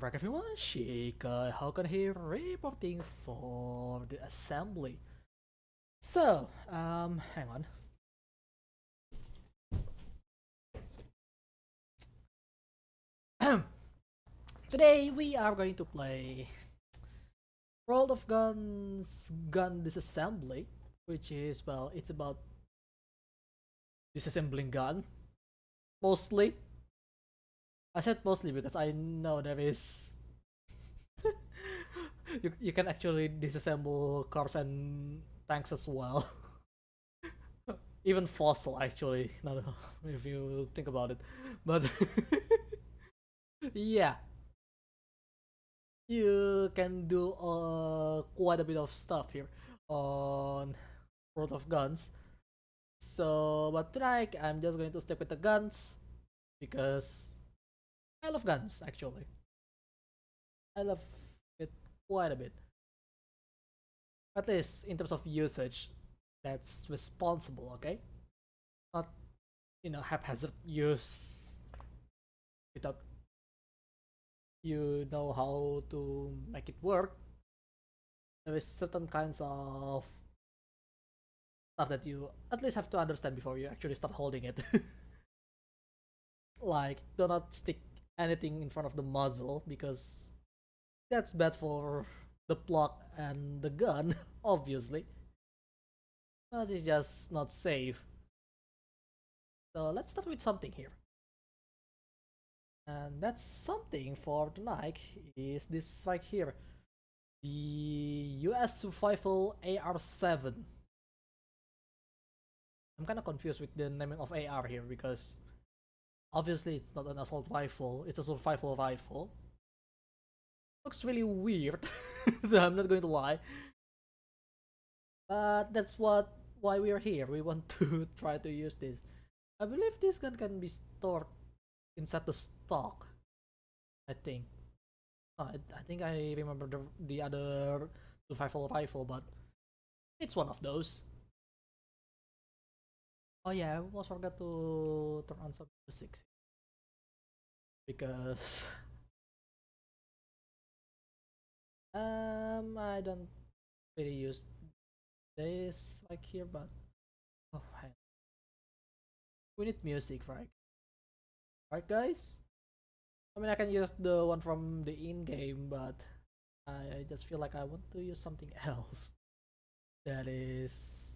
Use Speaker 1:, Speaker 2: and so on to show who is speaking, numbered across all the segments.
Speaker 1: back everyone, Shikay, Hawken here, reporting for the assembly. So, hang on. Today we are going to play World of Guns Gun Disassembly, which is, well, it's about disassembling gun, mostly. I said mostly because I know there is you can actually disassemble cars and tanks as well. Even fossil actually, no, if you think about it. But yeah, you can do quite a bit of stuff here on World of Guns. So, but tonight I'm just going to stick with the guns because I love guns actually. I love it quite a bit. At least in terms of usage, that's responsible, okay? Not, haphazard use without you know how to make it work. There is certain kinds of stuff that you at least have to understand before you actually start holding it. Like, do not stick anything in front of the muzzle because that's bad for the plug and the gun, obviously. But it's just not safe. So let's start with something here. And that's something for tonight is this right here. The US Survival AR-7. I'm kind of confused with the naming of AR here because obviously it's not an assault rifle, it's a survival rifle. Looks really weird, I'm not going to lie. But that's why we are here. We want to try to use this. I believe this gun can be stored inside the stock. I think. I think I remember the other survival rifle, but it's one of those. Oh yeah, I almost forgot to turn on some music because I don't really use this like here, but oh, we need music, right? Right, guys? I mean, I can use the one from the in-game, but I just feel like I want to use something else that is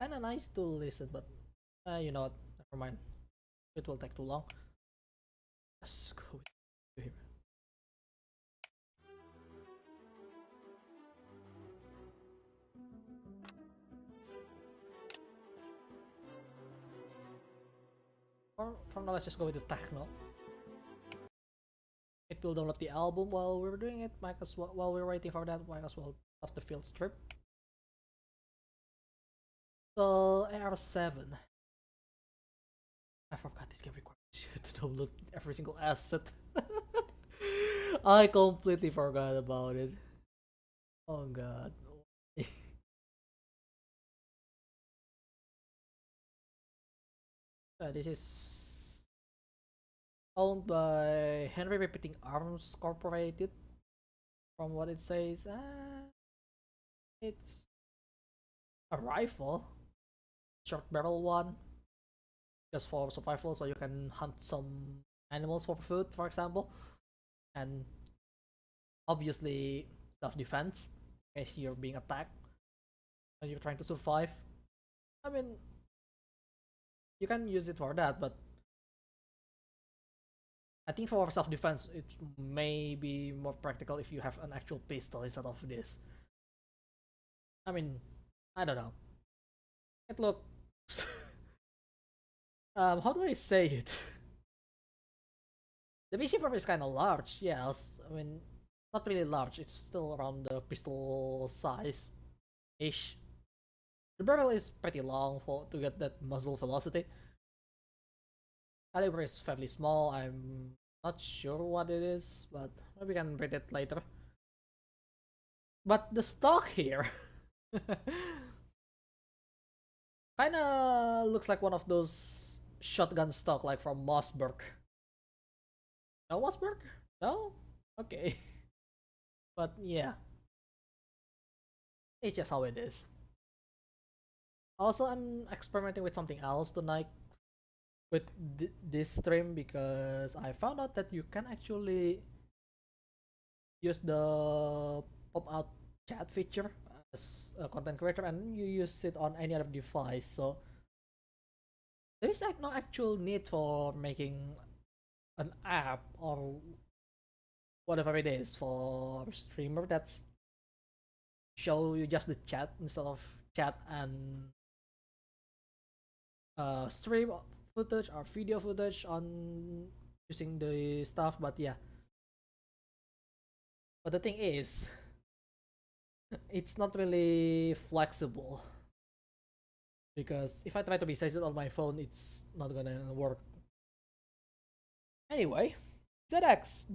Speaker 1: kind of nice to listen, but you know what? Never mind. It will take too long. Let's go with here. Or from now, let's just go with the techno. It will download the album while we're doing it. Might as well, while we're waiting for that, might as well have the field strip. So AR-7. I forgot this game requires you to download every single asset. I completely forgot about it. Oh god. This is owned by Henry Repeating Arms Corporated. From what it says, it's a rifle, short barrel one, just for survival, so you can hunt some animals for food, for example, and obviously self-defense in case you're being attacked and you're trying to survive. I mean, you can use it for that, but I think for self-defense it may be more practical if you have an actual pistol instead of this. I mean, I don't know. It looks how do I say it? The PC form is kind of large, yes. I mean, not really large. It's still around the pistol size ish. The barrel is pretty long for to get that muzzle velocity. Caliber is fairly small. I'm not sure what it is, but maybe we can read it later. But the stock here kinda looks like one of those shotgun stock like from Mossberg. No was work? No? Okay. But yeah, it's just how it is. Also, I'm experimenting with something else tonight with this stream because I found out that you can actually use the pop out chat feature as a content creator and you use it on any other device. So there is like no actual need for making an app or whatever it is for streamer that's show you just the chat instead of chat and stream footage or video footage on using the stuff. But yeah, but the thing is it's not really flexible because if I try to resize it on my phone it's not gonna work. Anyway, ZX,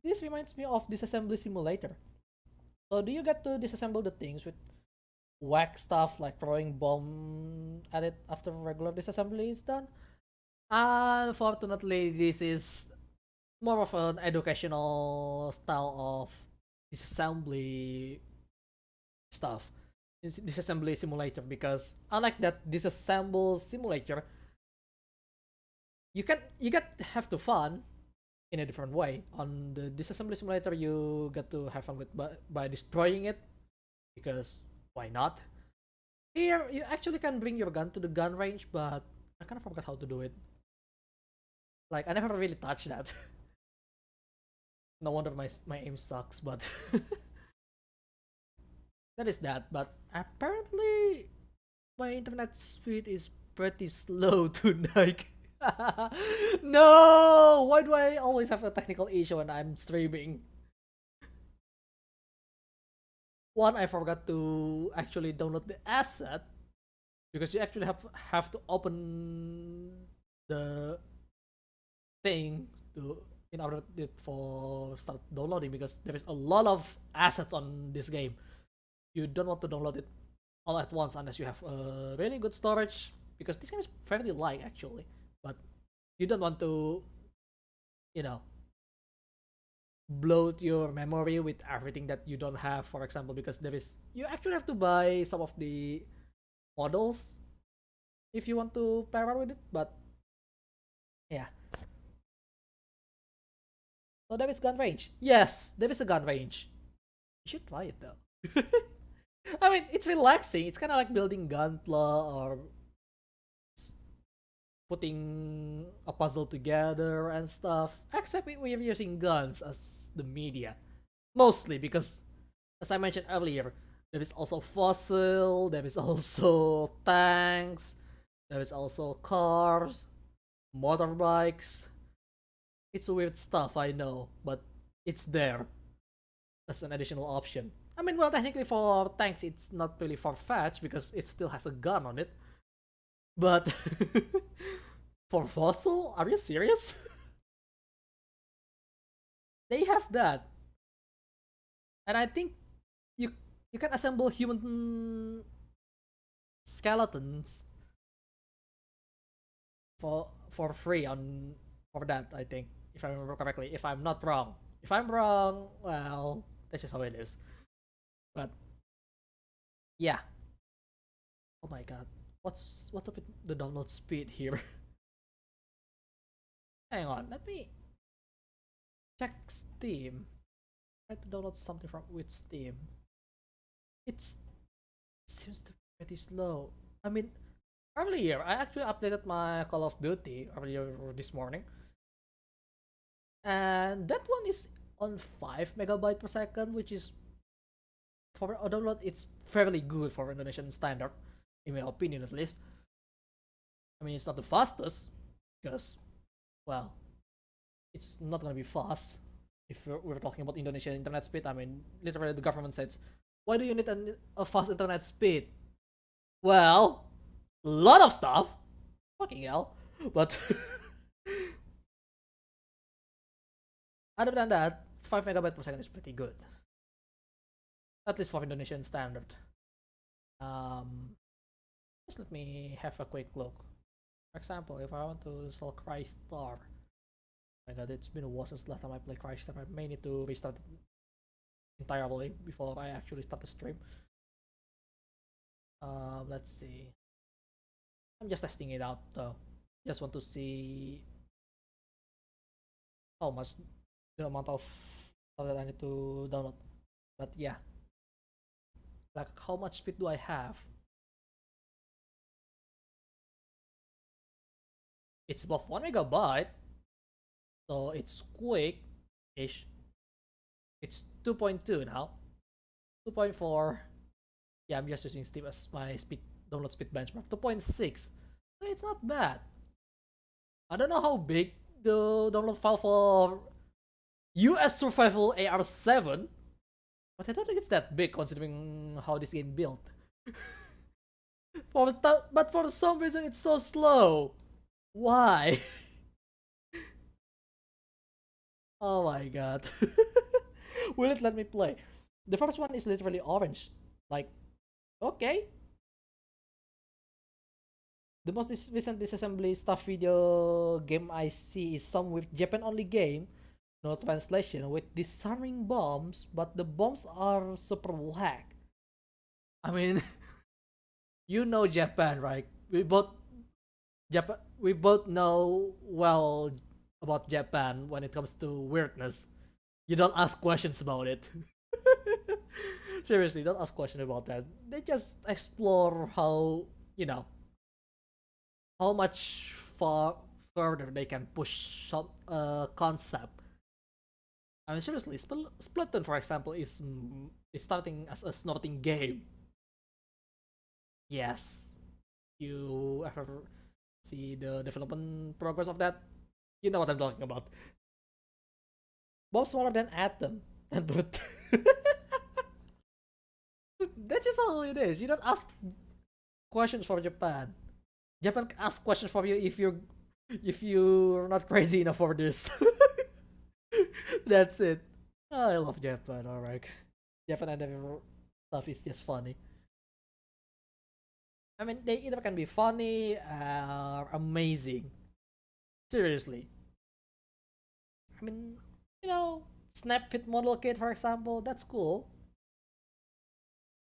Speaker 1: this reminds me of Disassembly Simulator. So do you get to disassemble the things with whack stuff like throwing bomb at it after regular disassembly is done? Unfortunately, this is more of an educational style of disassembly stuff. Disassembly simulator, because unlike that disassemble simulator, you get have to fun in a different way. On the disassembly simulator, you get to have fun with by destroying it because why not? Here, you actually can bring your gun to the gun range, but I kind of forgot how to do it. Like I never really touched that. No wonder my aim sucks, but that is that. But apparently, my internet speed is pretty slow tonight. No! Why do I always have a technical issue when I'm streaming? One, I forgot to actually download the asset because you actually have to open the thing to in order for start downloading because there is a lot of assets on this game. You don't want to download it all at once unless you have a really good storage because this game is fairly light actually, but you don't want to, you know, bloat your memory with everything that you don't have, for example, because there is you actually have to buy some of the models if you want to pair up with it. But yeah, so there is gun range. Yes, there is a gun range. You should try it though. I mean, it's relaxing. It's kind of like building Gunpla or putting a puzzle together and stuff. Except we're using guns as the media, mostly because, as I mentioned earlier, there is also fossil. There is also tanks. There is also cars, motorbikes. It's weird stuff, I know, but it's there as an additional option. I mean, well, technically for tanks, it's not really far-fetched because it still has a gun on it. But for fossil, are you serious? They have that, and I think you you can assemble human skeletons for free on for that. I think if I remember correctly. If I'm not wrong, if I'm wrong, well, that's just how it is. But yeah. Oh my god. What's up with the download speed here? Hang on, let me check Steam. Try to download something from with Steam. It's it seems to be pretty slow. I mean, earlier I actually updated my Call of Duty earlier this morning, and that one is on 5 megabyte per second, which is for a download. It's fairly good for Indonesian standard, in my opinion at least. I mean, it's not the fastest because, well, it's not gonna be fast if we're talking about Indonesian internet speed. I mean, literally the government says, "Why do you need a fast internet speed?" Well, a lot of stuff. Fucking hell. But other than that, 5 megabyte per second is pretty good, at least for Indonesian standard. Just let me have a quick look. For example, if I want to install Crystar, My god, it's been a while since last time I played Crystack. I may need to restart it entirely before I actually start the stream. Let's see. I'm just testing it out though. Just want to see how much the amount of stuff that I need to download. But yeah, like how much speed do I have? It's above 1 megabyte, so it's quick-ish. It's 2.2 now. 2.4. Yeah, I'm just using Steam as my download speed benchmark. 2.6. So it's not bad. I don't know how big the download file for US Survival AR7, but I don't think it's that big considering how this game built. But for some reason it's so slow. Why? Oh my god. Will it let me play? The first one is literally orange. Like, okay. The most recent Disassembly stuff video game I see is some with Japan only game, no translation, with disarming bombs, but the bombs are super whack. I mean, you know Japan, right? We both know well about Japan when it comes to weirdness. You don't ask questions about it. Seriously, don't ask questions about that. They just explore how, you know, how much further they can push some concept. I mean, seriously, Splatoon, for example, is starting as a snorting game. Yes, you ever see the development progress of that? You know what I'm talking about. Bomb smaller than atom, and but that's just how it is. You don't ask questions for Japan. Japan asks questions for you if you're not crazy enough for this. That's it. Oh, I love Japan. Alright, Japan and their stuff is just funny. I mean, they either can be funny or amazing. Seriously. I mean, you know, Snap Fit Model Kit, for example, that's cool.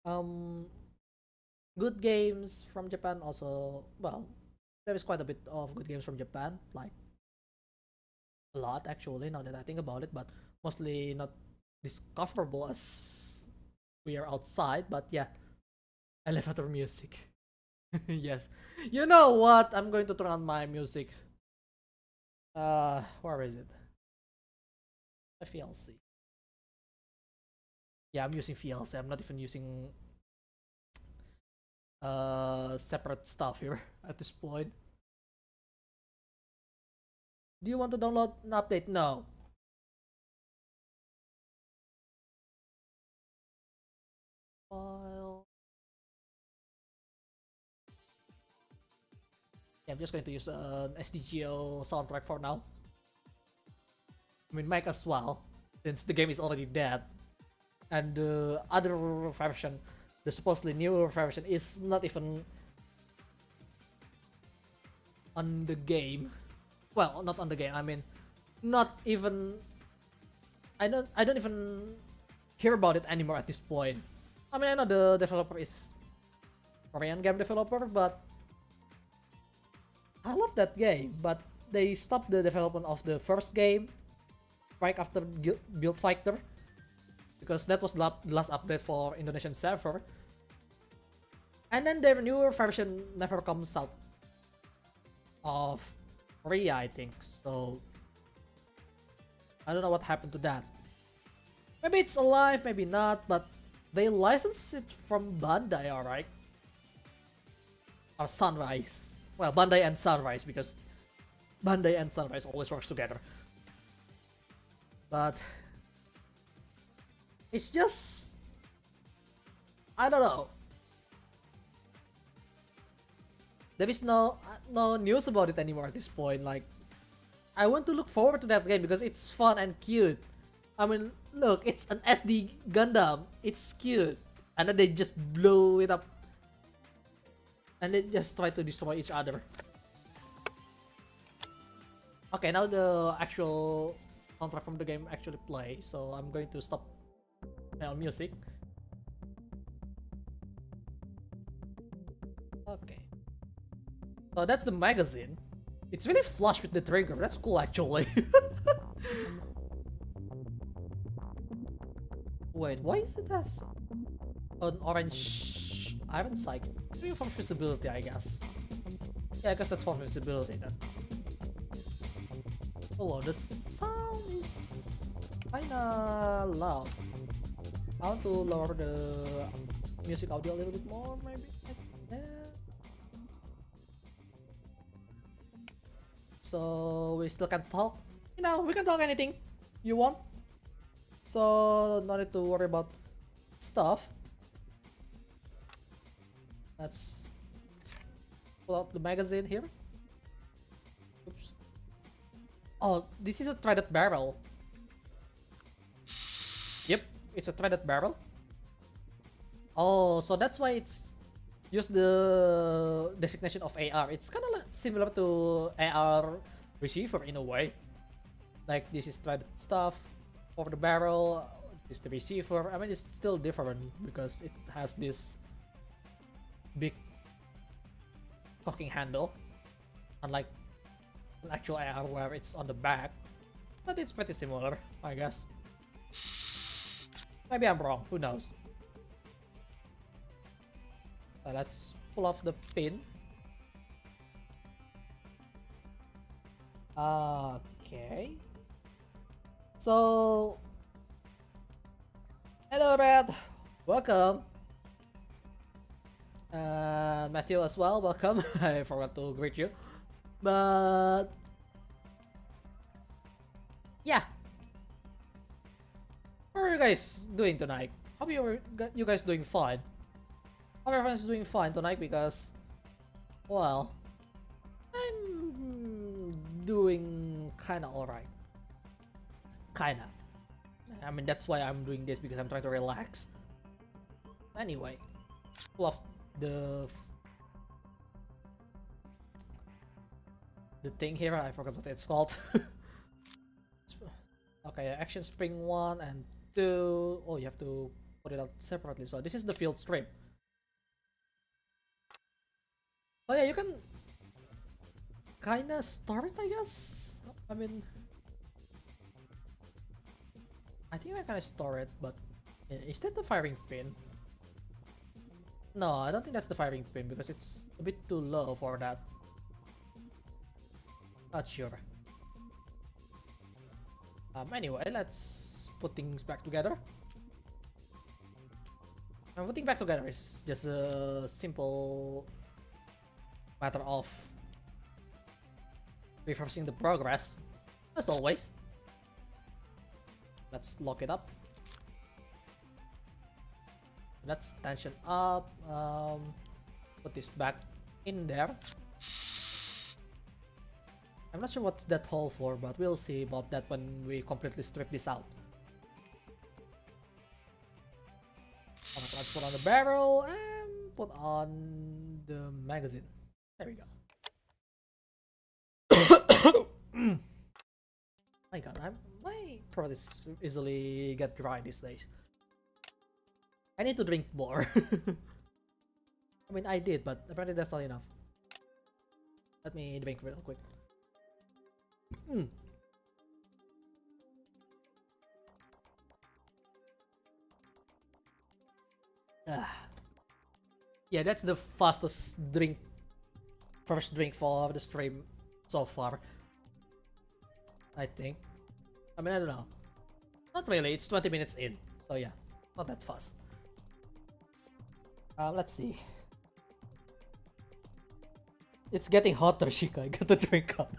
Speaker 1: Um, Good games from Japan also. Well, there is quite a bit of good games from Japan, like a lot actually. Now that I think about it, but mostly not discoverable as we are outside. But yeah, elevator music. Yes, you know what? I'm going to turn on my music. Where is it? VLC. Yeah, I'm using VLC. I'm not even using separate stuff here at this point. Do you want to download an update? No. File. Yeah, I'm just going to use an SDGO soundtrack for now. I mean, might as well, since the game is already dead. And the other version, the supposedly newer version, is not even on the game. Well, not on the game. I mean, not even. I don't even hear about it anymore at this point. I mean, I know the developer is Korean game developer, but I love that game. But they stopped the development of the first game right after Build Fighter, because that was the last update for Indonesian server. And then their newer version never comes out of Korea, I think. So I don't know what happened to that. Maybe it's alive, maybe not, but they licensed it from Bandai, alright? Or Sunrise. Well, Bandai and Sunrise, because Bandai and Sunrise always works together. But it's just, I don't know. There is no news about it anymore at this point. Like, I want to look forward to that game because it's fun and cute. I mean, look, it's an SD Gundam. It's cute, and then they just blow it up, and they just try to destroy each other. Okay, now the actual soundtrack from the game actually play, so I'm going to stop music. Okay. So that's the magazine. It's really flush with the trigger. That's cool, actually. Wait, why is it as an orange iron sight? Maybe for visibility, I guess. Yeah, I guess that's for visibility then. Oh, the sound is kinda loud. I want to lower the music audio a little bit more, maybe. Yeah. So we still can talk. You know, we can talk anything you want. So no need to worry about stuff. Let's pull out the magazine here. Oops. Oh, this is a threaded barrel. Yep, it's a threaded barrel. Oh, so that's why it's used the designation of AR. It's kind of similar to AR receiver in a way. Like this is threaded stuff for the barrel. This is the receiver. I mean, it's still different because it has this big cocking handle, unlike an actual AR where it's on the back. But it's pretty similar, I guess. Maybe I'm wrong. Who knows? Let's pull off the pin. Okay. So, hello Red, welcome. Matthew as well, welcome. I forgot to greet you, but yeah. How are you guys doing tonight? Hope you guys doing fine. Hope everyone's doing fine tonight because, well, I'm doing kinda alright. Kinda. I mean, that's why I'm doing this, because I'm trying to relax. Anyway, pull off the thing here. I forgot what it's called. Okay, action spring 1 and 2. Oh, you have to put it out separately. So this is the field strip. Oh yeah, you can kinda store it, I guess. I mean, I think I can store it, but is that the firing pin? No, I don't think that's the firing pin because it's a bit too low for that. Not sure. Anyway, let's put things back together. And putting back together is just a simple matter of reversing the progress, as always. Let's lock it up. Let's tension up. Put this back in there. I'm not sure what's that hole for, but we'll see about that when we completely strip this out. Let's put on the barrel and put on the magazine. There we go. My god, my throat is easily get dry these days. I need to drink more. I mean, I did, but apparently that's not enough. Let me drink real quick. Yeah, that's the fastest first drink for the stream so far, I think. I mean, I don't know. Not really, it's 20 minutes in, so yeah, not that fast. Let's see. It's getting hotter, Shikay. Got the drink up.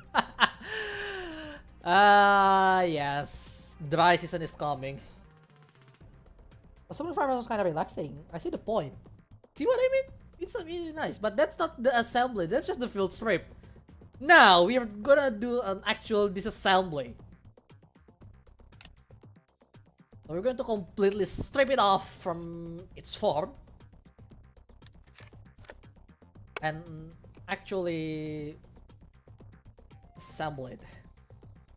Speaker 1: Yes. Dry season is coming. Summer Farmers was kind of relaxing. I see the point. See what I mean? It's really nice. But that's not the assembly. That's just the field strip. Now, we are gonna do an actual disassembly. So we're going to completely strip it off from its form. And actually assemble it.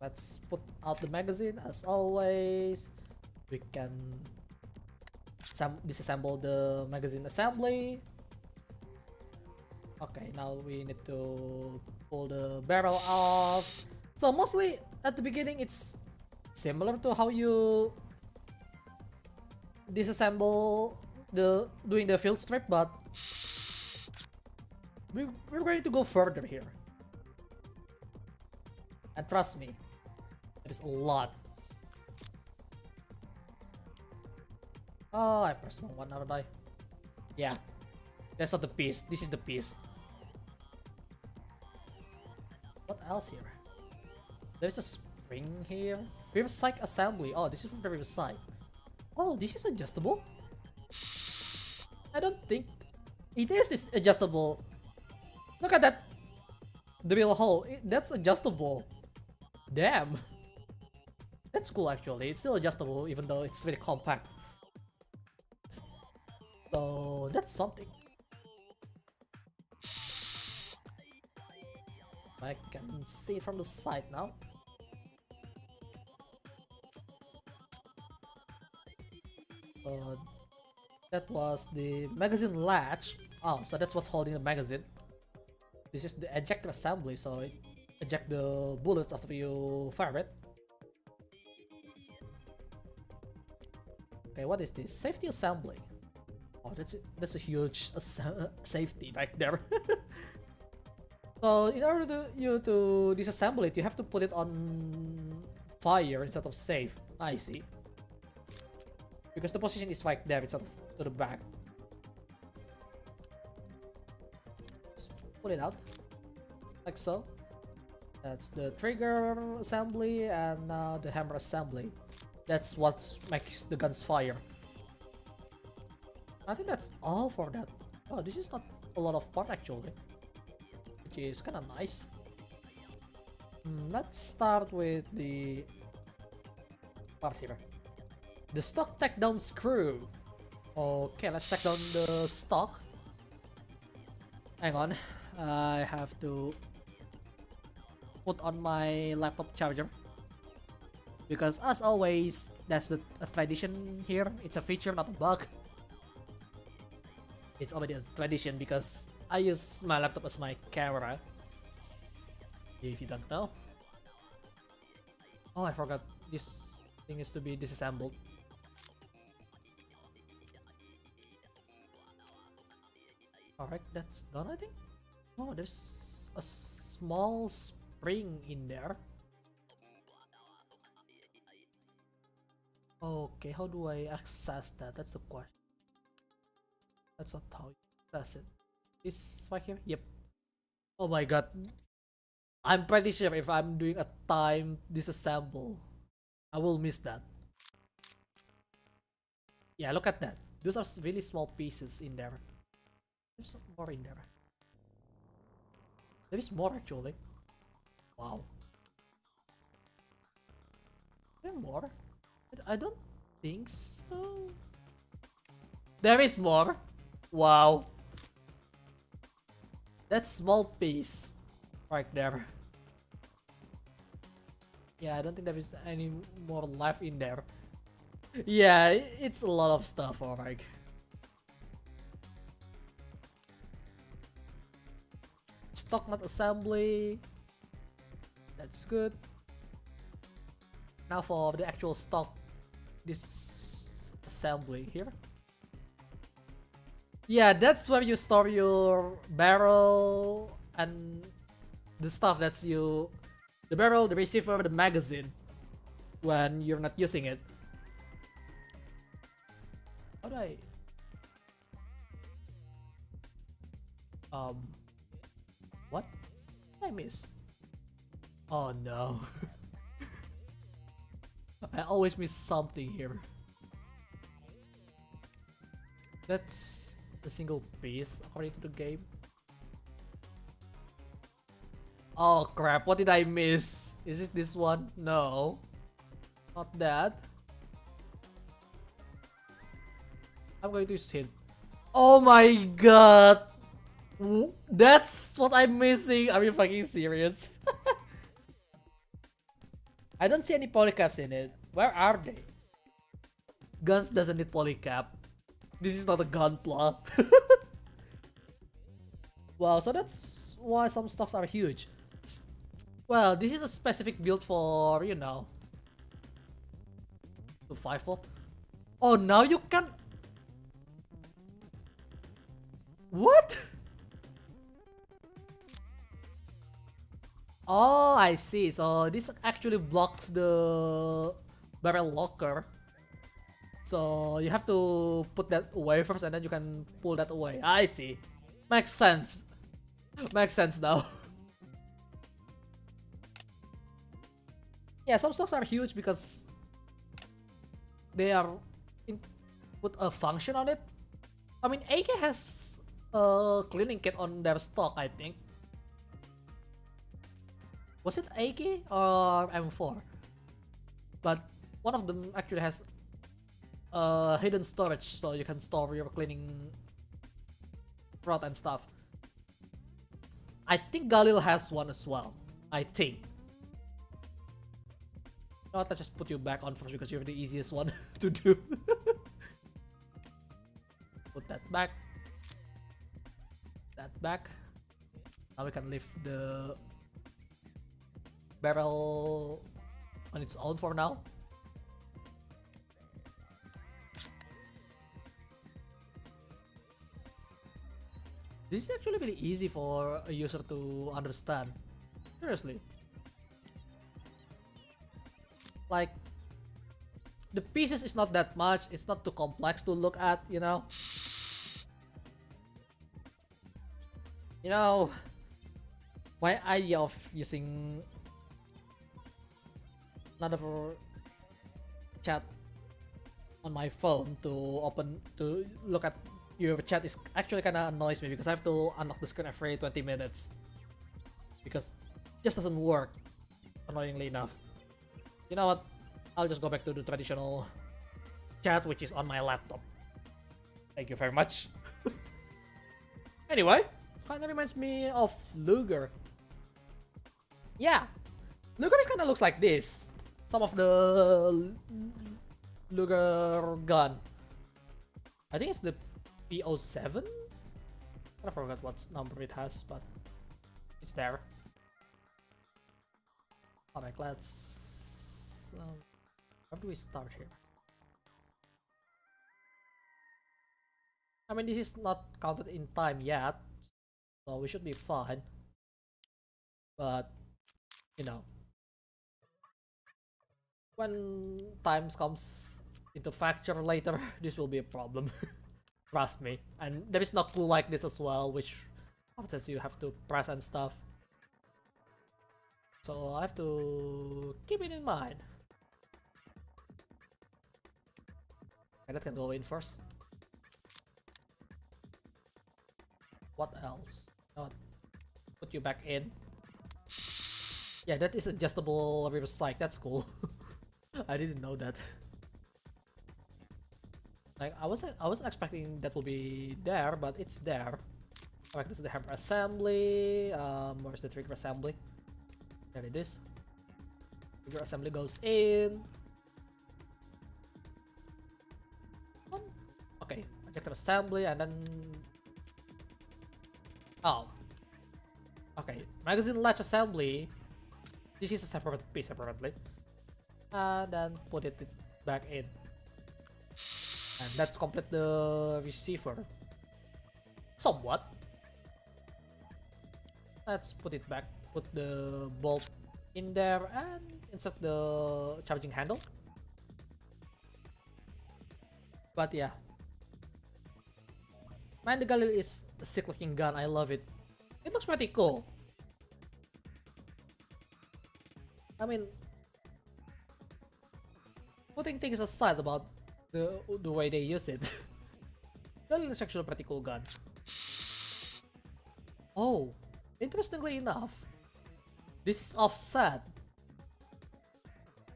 Speaker 1: Let's put out the magazine as always. We can disassemble the magazine assembly. Okay, now we need to pull the barrel off. So mostly at the beginning it's similar to how you disassemble doing the field strip, but we're going to go further here. And trust me, there is a lot. Oh, I pressed wrong one, haven't I? Yeah, that's not the piece. This is the piece. What else here? There's a spring here. Reverse psych assembly. Oh, this is from the reverse side. Oh, this is adjustable? I don't think it is this adjustable. Look at that drill hole. That's adjustable. Damn. That's cool actually. It's still adjustable even though it's very compact. So that's something. I can see it from the side now. That was the magazine latch. Oh, so that's what's holding the magazine. This is the ejector assembly, so it eject the bullets after you fire it. Okay, what is this? Safety assembly. Oh, that's a huge safety back there. So in order to disassemble it, you have to put it on fire instead of safe. I see. Because the position is right there instead of to the back. Let's pull it out. Like so. That's the trigger assembly and now the hammer assembly. That's what makes the guns fire. I think that's all for that. Oh, this is not a lot of part actually. Which is kinda nice. Let's start with the part here. The stock takedown screw. Okay, let's take down the stock. Hang on. I have to put on my laptop charger. Because as always, that's a tradition here. It's a feature, not a bug. It's already a tradition because I use my laptop as my camera. If you don't know. Oh, I forgot this thing is to be disassembled. Alright, that's done I think. Oh, there's a small spring in there. Okay, how do I access that? That's the question. That's not how you access it. This right here? Yep. Oh my god. I'm pretty sure if I'm doing a time disassemble, I will miss that. Yeah, look at that. Those are really small pieces in there. There's more in there. There is more actually. Wow. Is there more? I don't think so. There is more. Wow. That small piece right there. Yeah, I don't think there is any more left in there. Yeah, it's a lot of stuff, alright. Stock nut assembly. That's good. Now for the actual stock disassembly here. Yeah, that's where you store your barrel and the stuff that's the barrel, the receiver, the magazine when you're not using it. How do I what did I miss? Oh no. I always miss something here. That's a single piece according to the game. Oh crap, what did I miss? Is it this one? No. Not that. I'm going to hit. Oh my god! That's what I'm missing. Are you fucking serious? I don't see any polycaps in it. Where are they? Guns doesn't need polycap. This is not a gunpla. Wow, so that's why some stocks are huge. Well, this is a specific build for, you know, to 5-4. Oh, now you can... What? Oh, I see. So this actually blocks the barrel locker. So you have to put that away first and then you can pull that away. I see. Makes sense. Makes sense now. Yeah, some stocks are huge because they are put a function on it. I mean, AK has a cleaning kit on their stock, I think. Was it AK or M4? But one of them actually has hidden storage, so you can store your cleaning rod and stuff. I think Galil has one as well. I think. No, let's just put you back on first because you're the easiest one to do. Put that back. That back. Now we can lift the barrel on its own for now. This is actually really easy for a user to understand. Seriously. Like, the pieces is not that much, it's not too complex to look at, you know? You know, my idea of using another chat on my phone to look at your chat is actually kinda annoys me because I have to unlock the screen every 20 minutes. Because it just doesn't work, annoyingly enough. You know what? I'll just go back to the traditional chat, which is on my laptop. Thank you very much. Anyway, kinda reminds me of Luger. Yeah, Luger kinda looks like this. Some of the Luger gun. I think it's the P07? I forgot what number it has, but it's there. Alright, let's... where do we start here? I mean, this is not counted in time yet, so we should be fine. But, you know, when times comes into factor later, this will be a problem. Trust me. And there is no clue like this as well, which often you have to press and stuff. So I have to keep it in mind. Okay, that can go in first. What else? Oh, put you back in. Yeah, that is adjustable reverse sight. That's cool. I didn't know that. Like I wasn't expecting that will be there, but it's there. Alright, this is the hammer assembly. Where's the trigger assembly? There it is. Trigger assembly goes in. Okay, ejector assembly and then... Oh. Okay, magazine latch assembly. This is a separate piece apparently. And then put it back in. And that's complete the receiver. Somewhat. Let's put it back. Put the bolt in there and insert the charging handle. But yeah. Man, the Galil is a sick looking gun. I love it. It looks pretty cool. I mean, putting things aside about the way they use it, Galil is actually a pretty cool gun. Oh, interestingly enough, this is offset.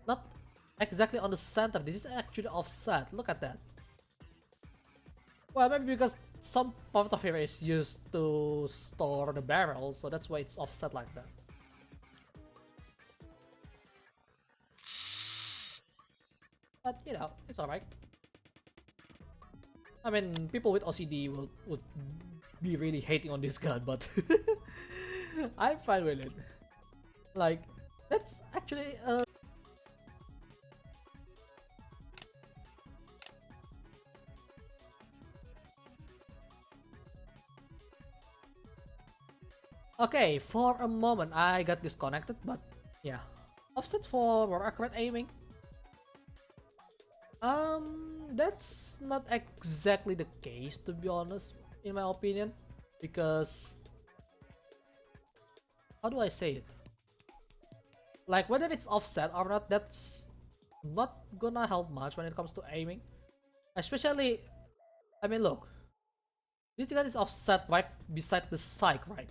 Speaker 1: Not exactly on the center. This is actually offset. Look at that. Well, maybe because some part of here is used to store the barrel, so that's why it's offset like that. But you know, it's alright. I mean, people with OCD would be really hating on this gun, but I'm fine with it. Like, that's actually okay, for a moment I got disconnected, but yeah. Offsets for more accurate aiming. That's not exactly the case, to be honest, in my opinion, because how do I say it? Like, whether it's offset or not, that's not gonna help much when it comes to aiming. Especially, I mean, look, this gun is offset right beside the sight, right?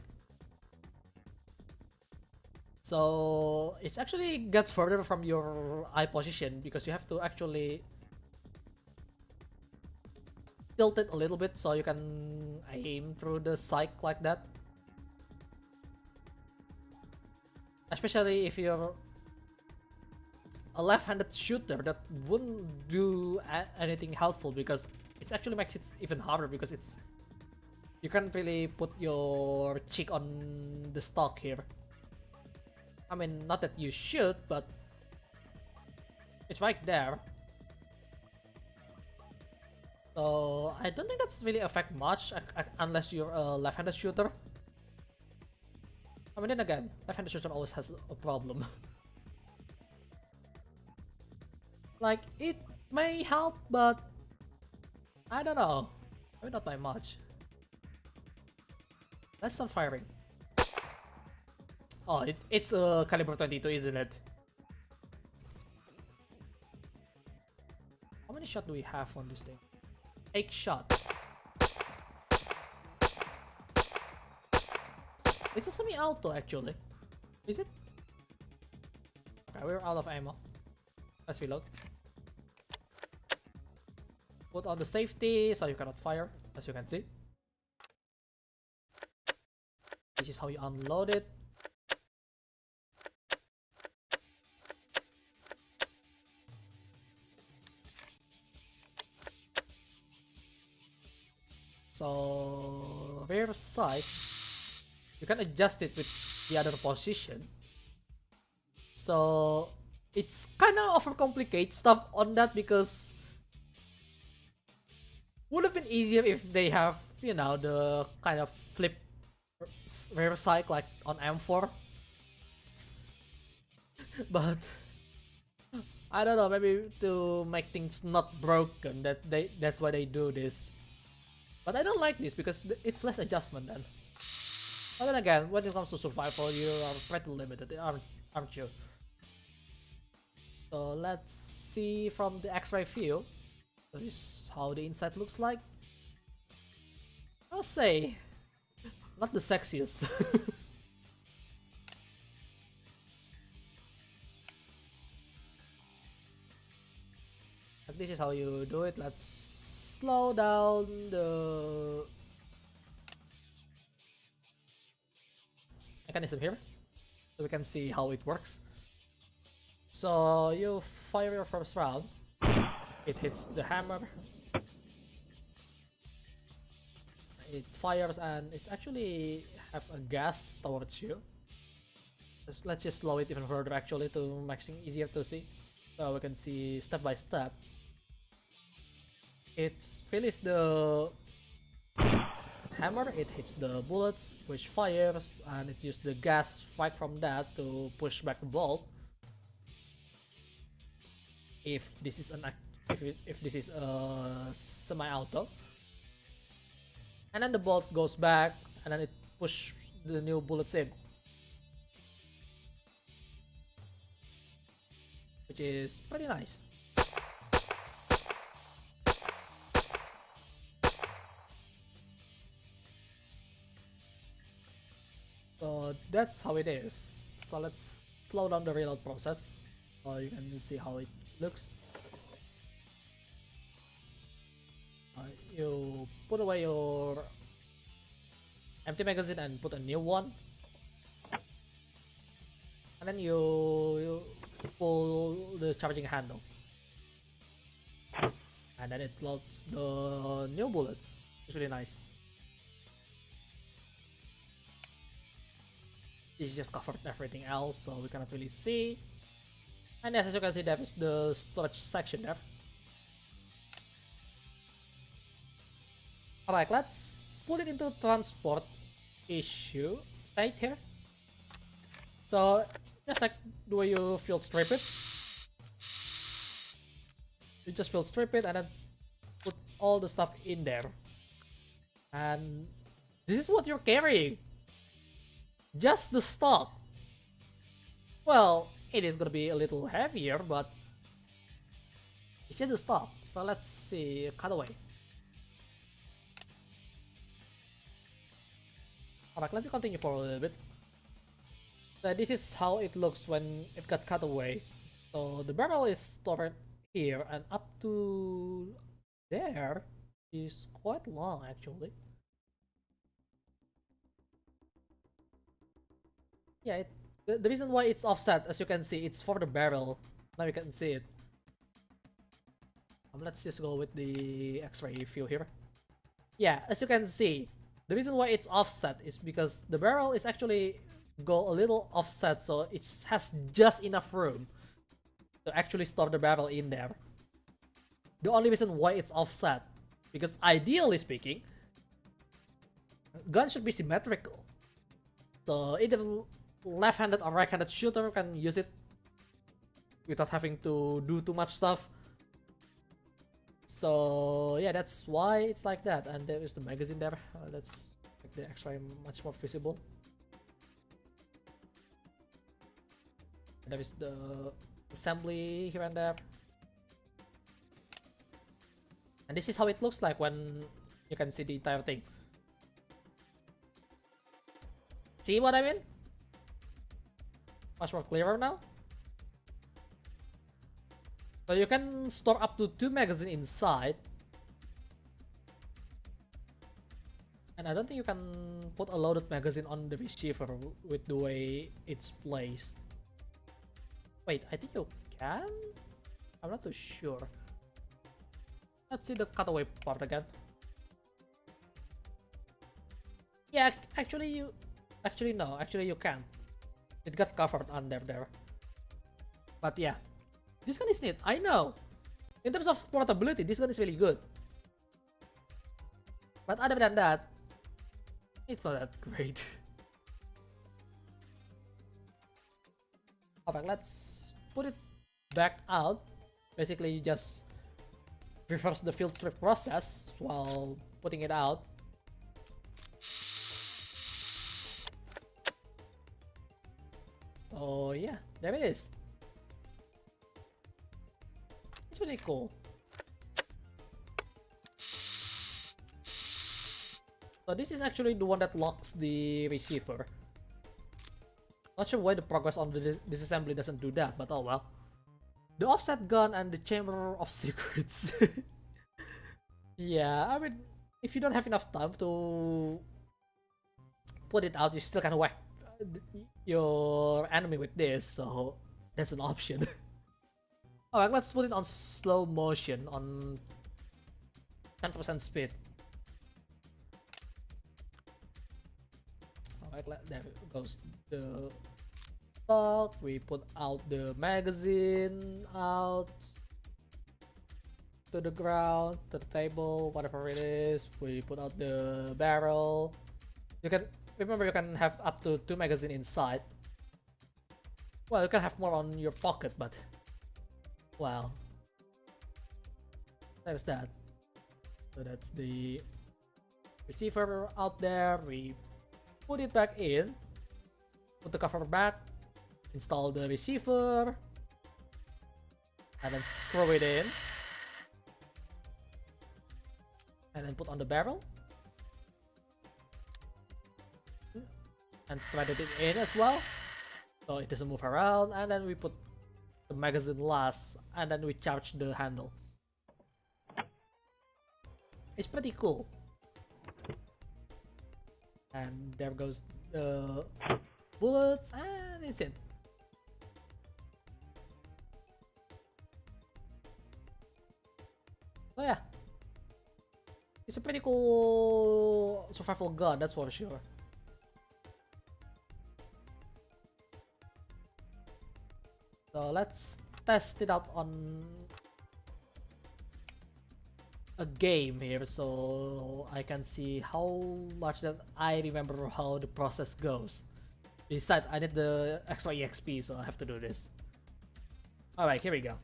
Speaker 1: So it's actually gets further from your eye position because you have to actually tilt it a little bit so you can aim through the sight like that. Especially if you're a left-handed shooter, that wouldn't do anything helpful because it actually makes it even harder because it's you can't really put your cheek on the stock here. I mean, not that you should, but it's right there. So I don't think that's really affect much unless you're a left-handed shooter. I mean, then again, left-handed shooter always has a problem. Like, it may help, but I don't know. Maybe not by much. Let's start firing. Oh, it's a caliber 22, isn't it? How many shots do we have on this thing? 8 shots. It's a semi-auto actually. Is it? Okay, we're out of ammo. Let's reload. Put on the safety so you cannot fire, as you can see. This is how you unload it. So rear sight, you can adjust it with the other position. So it's kind of overcomplicate stuff on that because would have been easier if they have, you know, the kind of flip rear sight like on M4. But I don't know, maybe to make things not broken, that's why they do this. But I don't like this because it's less adjustment then. But then again, when it comes to survival, you are pretty limited, aren't you? So let's see from the X-ray view. So this is how the inside looks like. I'll say, not the sexiest. But this is how you do it. Let's slow down the mechanism here so we can see how it works. So you fire your first round, it hits the hammer, it fires and it actually have a gas towards you. Let's just slow it even further actually to make it easier to see, so we can see step by step. It's release the hammer, it hits the bullets, which fires, and it uses the gas right from that to push back the bolt. If this is an if this is a semi-auto, and then the bolt goes back, and then it push the new bullets in, which is pretty nice. So that's how it is. So let's slow down the reload process so you can see how it looks. You put away your empty magazine and put a new one, and then you pull the charging handle. And then it loads the new bullet. It's really nice. This just covered everything else, so we cannot really see. And yes, as you can see, there is the storage section there. Alright, let's put it into transport issue state here. So, just like the way you field strip it. You just field strip it and then put all the stuff in there. And this is what you're carrying. Just the stock. Well, it is gonna be a little heavier, but it's just the stock. So let's see, cutaway. Alright, let me continue for a little bit. So this is how it looks when it got cut away. So the barrel is stored here, and up to there is quite long actually. Yeah, the reason why it's offset, as you can see, it's for the barrel. Now you can see it. Let's just go with the X-ray view here. Yeah, as you can see, the reason why it's offset is because the barrel is actually go a little offset, so it has just enough room to actually store the barrel in there. The only reason why it's offset, because ideally speaking, guns should be symmetrical. So either left-handed or right-handed shooter can use it without having to do too much stuff. So yeah, that's why it's like that. And there is the magazine there. Let's make the X-ray much more visible. There is the assembly here and there. And this is how it looks like when you can see the entire thing. See what I mean? Much more clearer now. So you can store up to 2 magazines inside. And I don't think you can put a loaded magazine on the receiver with the way it's placed. Wait, I think you can? I'm not too sure. Let's see the cutaway part again. Yeah, actually you... Actually no, actually you can. It got covered under there. But yeah. This gun is neat, I know. In terms of portability, this gun is really good. But other than that, it's not that great. Alright, let's put it back out. Basically, you just reverse the field strip process while putting it out. Oh yeah, there it is. It's really cool. So this is actually the one that locks the receiver. Not sure why the progress on the disassembly doesn't do that, but oh well. The offset gun and the chamber of secrets. Yeah, I mean, if you don't have enough time to put it out, you still can whack your enemy with this, so that's an option. Alright, let's put it on slow motion on 10% speed. Alright, there goes the stock. We put out the magazine out to the ground, to the table, whatever it is. We put out the barrel. You can remember you can have up to 2 magazines inside. Well, you can have more on your pocket, but well, there's that. So that's the receiver out there. We put it back in, put the cover back, install the receiver, and then screw it in, and then put on the barrel, and thread it in as well, so it doesn't move around. And then we put the magazine last, and then we charge the handle. It's pretty cool. And there goes the bullets, and it's it. So yeah, it's a pretty cool survival gun, that's for sure. So let's test it out on a game here so I can see how much that I remember how the process goes. Besides, I need the extra EXP, so I have to do this. Alright, here we go.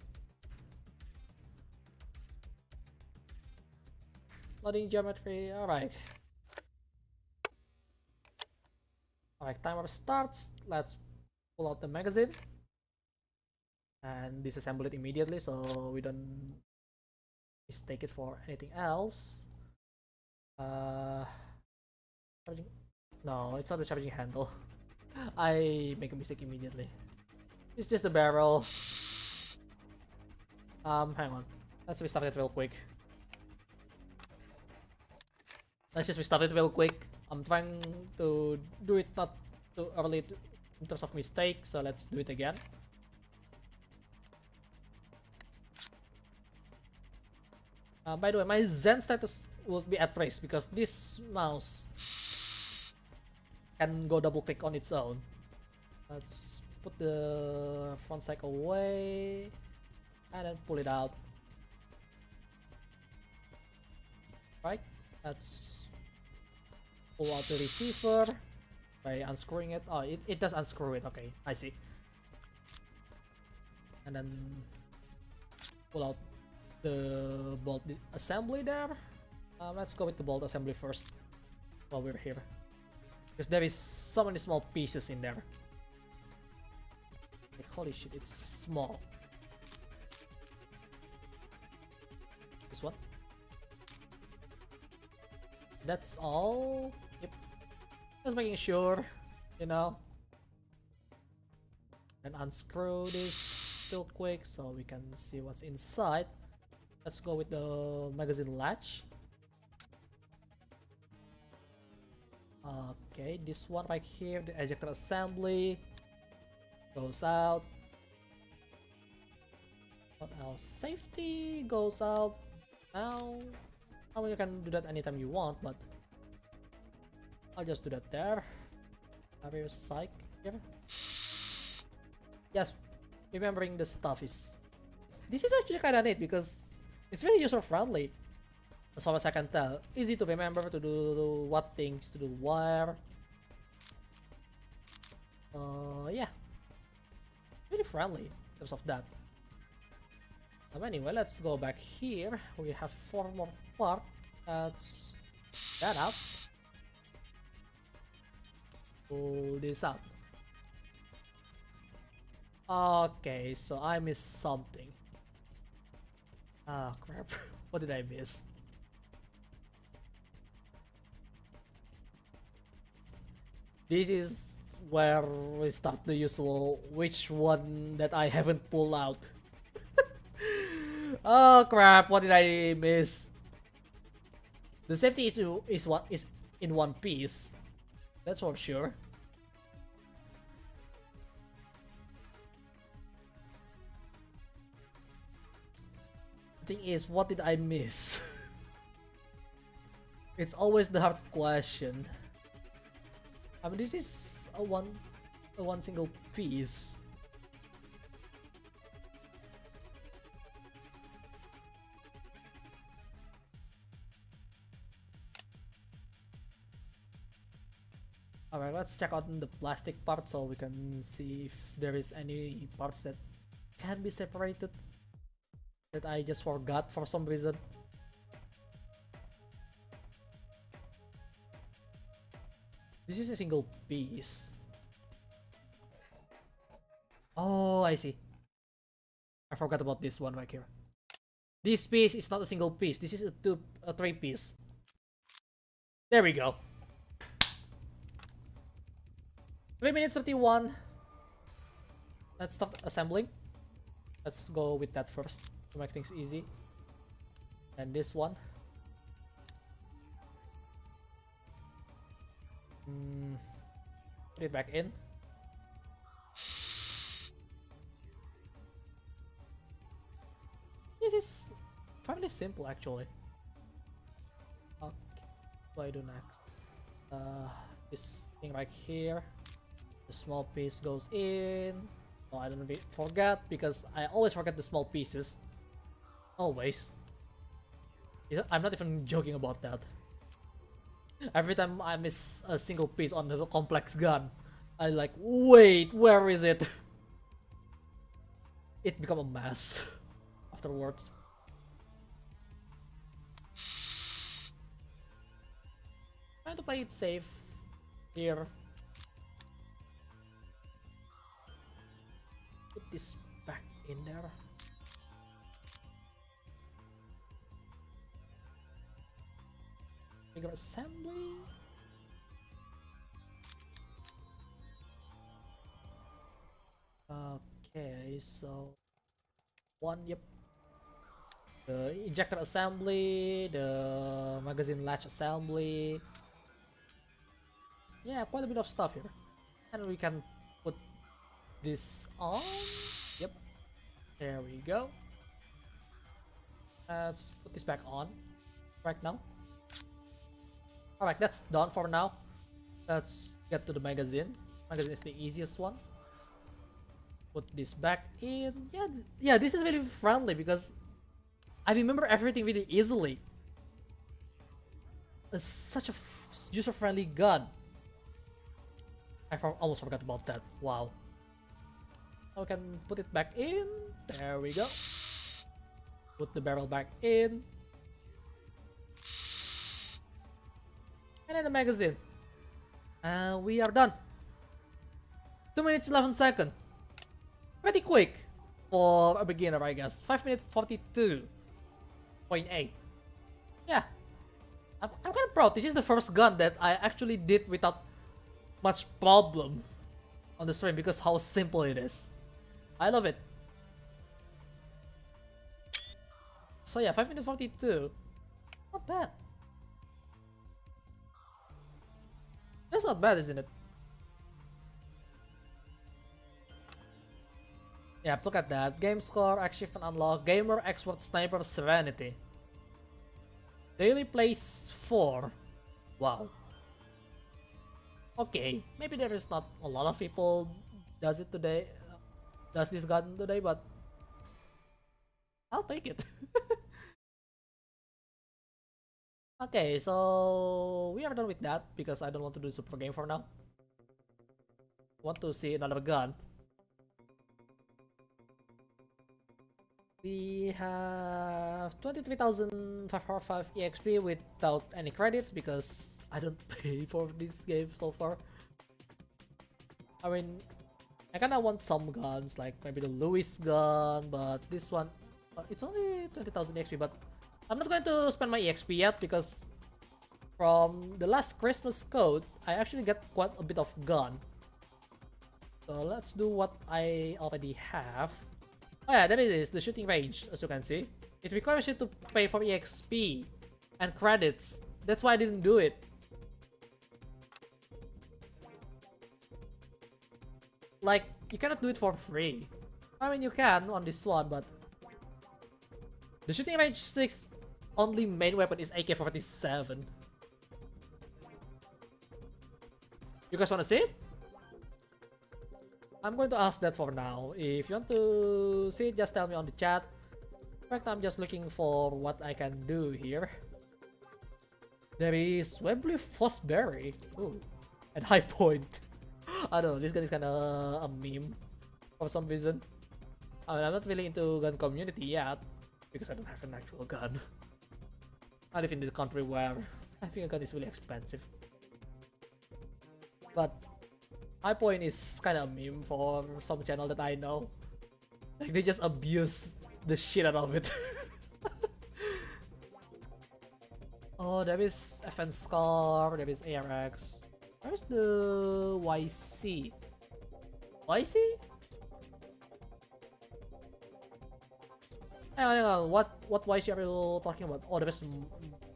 Speaker 1: Loading geometry, alright. Alright, timer starts. Let's pull out the magazine and disassemble it immediately so we don't mistake it for anything else. Charging. No, it's not the charging handle. I make a mistake immediately. It's just the barrel. Hang on. Let's restart it real quick. Let's just restart it real quick. I'm trying to do it not too early in terms of mistake, so let's do it again. By the way, my Zen status will be at risk because this mouse can go double click on its own. Let's put the front sight away and then pull it out. Right, let's pull out the receiver by unscrewing it. Oh, it does unscrew it. Okay, I see. And then pull out the bolt assembly there. Let's go with the bolt assembly first while we're here, because there is so many small pieces in there. Like, holy shit, it's small. This one. That's all. Yep. Just making sure, you know. And unscrew this real quick so we can see what's inside. Let's go with the magazine latch. Okay, this one right here, the ejector assembly goes out. What else? Safety goes out now. I mean, you can do that anytime you want, but I'll just do that there. Rear psych here. Yes, remembering the stuff is... This is actually kinda neat because it's very user friendly. As far as I can tell. Easy to remember to do what things to do where. Yeah. Very friendly in terms of that. Anyway, let's go back here. We have 4 more parts. Let's that up. Pull this up. Okay, so I missed something. Ah, crap. What did I miss? This is where we start the usual which one that I haven't pulled out. Oh crap, what did I miss? The safety issue is what is in one piece. That's for sure. The thing is, what did I miss? It's always the hard question. I mean, this is a one single piece. Alright, let's check out the plastic part so we can see if there is any parts that can be separated that I just forgot for some reason. This is a single piece. Oh, I see. I forgot about this one right here. This piece is not a single piece. This is a 3 piece. There we go. 3 minutes 31. Let's start assembling. Let's go with that first to make things easy. And this one. Put it back in. This is fairly pretty simple actually. Okay, what do I do next? This thing right here. The small piece goes in. No, I don't forget because I always forget the small pieces. Always. I'm not even joking about that. Every time I miss a single piece on the complex gun, I like, wait, where is it? It become a mess afterwards. Trying to play it safe here. Put this back in there. Bigger assembly. Okay, so one, yep. The injector assembly, the magazine latch assembly. Yeah, quite a bit of stuff here. And we can put this on. Yep. There we go. Let's put this back on right now. Alright, that's done for now. Let's get to the magazine. Magazine is the easiest one. Put this back in. Yeah, this is very friendly because I remember everything really easily. It's such a user-friendly gun. I almost forgot about that. Wow. Now we can put it back in. There we go. Put the barrel back in. And then the magazine. And we are done. 2 minutes 11 seconds. Pretty quick for a beginner, I guess. 5 minutes 42.8. Yeah. I'm kind of proud. This is the first gun that I actually did without much problem on the stream because how simple it is. I love it. So yeah, 5 minutes 42. Not bad. That's not bad, isn't it? Yeah, look at that. Game score, achievement unlock, gamer, expert, sniper, serenity. Daily plays 4. Wow. Okay, maybe there is not a lot of people does it today, does this gun today, but I'll take it. Okay, so we are done with that because I don't want to do super game for now. Want to see another gun. We have 23,505 EXP without any credits because I don't pay for this game so far. I mean, I kinda want some guns like maybe the Lewis gun, but this one, it's only 20,000 EXP, but I'm not going to spend my EXP yet because from the last Christmas code, I actually got quite a bit of gun. So let's do what I already have. Oh yeah, there it is, the shooting range, as you can see. It requires you to pay for EXP and credits. That's why I didn't do it. Like, you cannot do it for free. I mean, you can on this one, but the shooting range 6 only main weapon is AK-47. You guys wanna see it? I'm going to ask that for now. If you want to see it, just tell me on the chat. In fact, I'm just looking for what I can do here. There is Webley Fosbury. Ooh, at high point. I don't know, this gun is kinda a meme for some reason. I mean, I'm not really into gun community yet because I don't have an actual gun. I live in this country where having a gun is really expensive. But High Point is kind of a meme for some channel that I know. Like, they just abuse the shit out of it. Oh, there is FN Scar, there is ARX. Where's the YC? YC? Hang on, what YC are you talking about? Oh, there is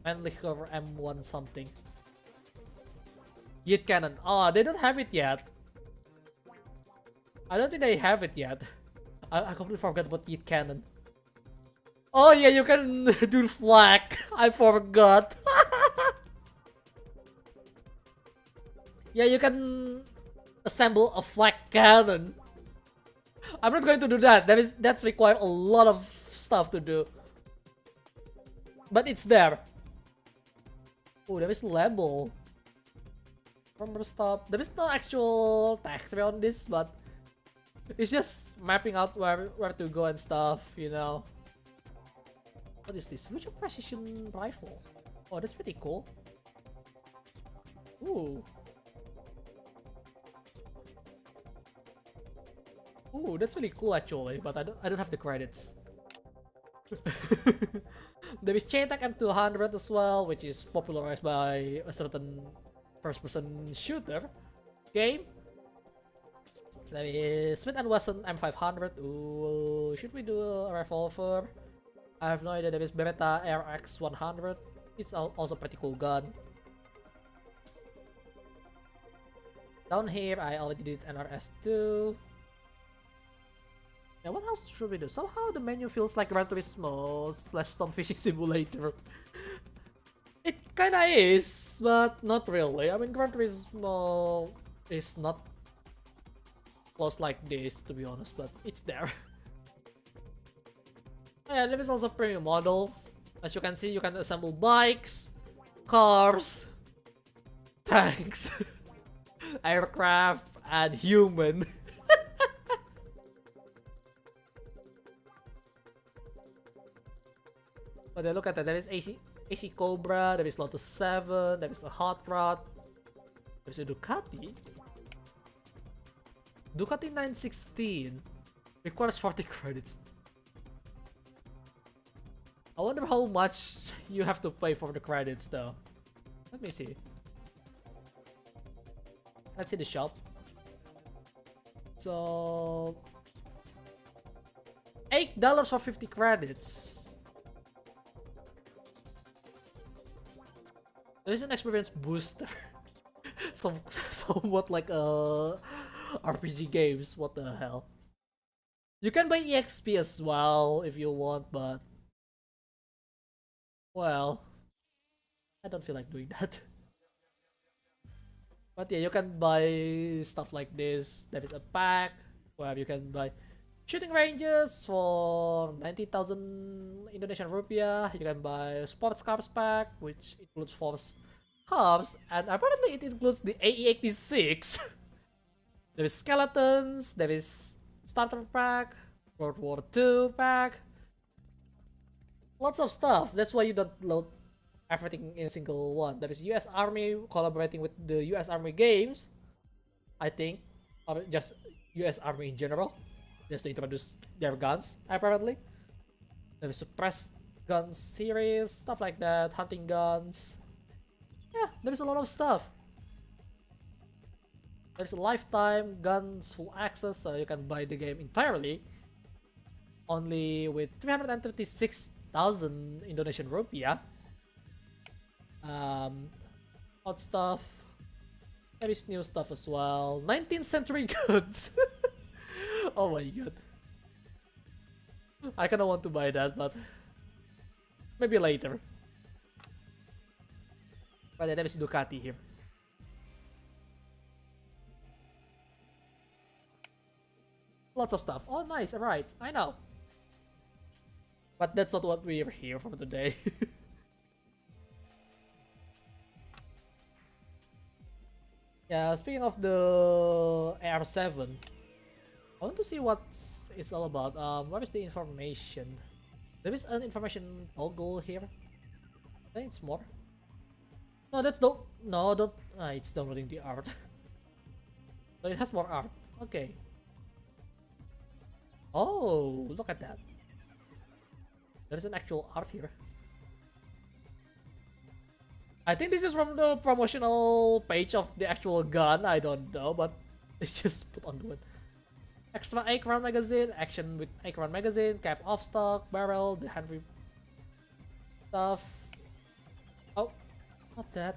Speaker 1: Manlicher M1 something. Yeet Cannon. Oh, they don't have it yet. I don't think they have it yet. I completely forgot about Yeet Cannon. Oh yeah, you can do flak. I forgot. Yeah, you can assemble a flak cannon. I'm not going to do that. That's require a lot of stuff to do. But it's there. Oh, there is label. Remember stop. There is no actual text on this, but it's just mapping out where to go and stuff, you know. What is this? Which precision rifle? Oh, that's pretty cool. Ooh. Ooh, that's really cool actually, but I don't have the credits. There is Chaintac M200 as well, which is popularized by a certain first-person shooter game. There is Smith & Wesson M500. Ooh, should we do a revolver? I have no idea. There is Beretta RX100. It's also a pretty cool gun. Down here, I already did NRS2. Yeah, what else should we do? Somehow the menu feels like Gran Turismo / some fishing simulator. It kinda is, but not really. I mean, Gran Turismo is not close like this, to be honest, but it's there. Yeah, there is also premium models. As you can see, you can assemble bikes, cars, tanks, aircraft, and human. But then look at that, there is AC Cobra, there is Lotus 7, there is a Hot Rod, there's a Ducati. Ducati 916 requires 40 credits. I wonder how much you have to pay for the credits though. Let me see. Let's see the shop. So $8 for 50 credits. There's an experience booster. Somewhat like RPG games. What the hell? You can buy EXP as well if you want, but well, I don't feel like doing that. But yeah, you can buy stuff like this. There is a pack where you can buy shooting ranges for 90,000 Indonesian rupiah. You can buy sports cars pack, which includes 4 cars, and apparently it includes the AE86. There is skeletons, there is starter pack, World War II pack. Lots of stuff. That's why you don't load everything in a single one. There is US Army collaborating with the US Army games, I think, or just US Army in general, just to introduce their guns. Apparently, there is suppressed guns series, stuff like that, hunting guns. Yeah, there's a lot of stuff. There's a lifetime guns full access, so you can buy the game entirely only with 336,000 Indonesian rupiah. Odd stuff. There is new stuff as well. 19th century guns. Oh my god. I kinda want to buy that, but maybe later. But yeah, there is Ducati here. Lots of stuff. Oh nice, alright, I know. But that's not what we're here for today. Yeah, speaking of the AR7, I want to see what it's all about. What is the information? There is an information toggle here. I think it's more. No, that's no, don't. It's downloading the art. So it has more art. Okay. Oh, look at that. There's an actual art here. I think this is from the promotional page of the actual gun. I don't know, but it's just put on the one. Extra Acorn magazine, action with Acorn magazine, cap off stock, barrel, the Henry stuff. Oh, not that.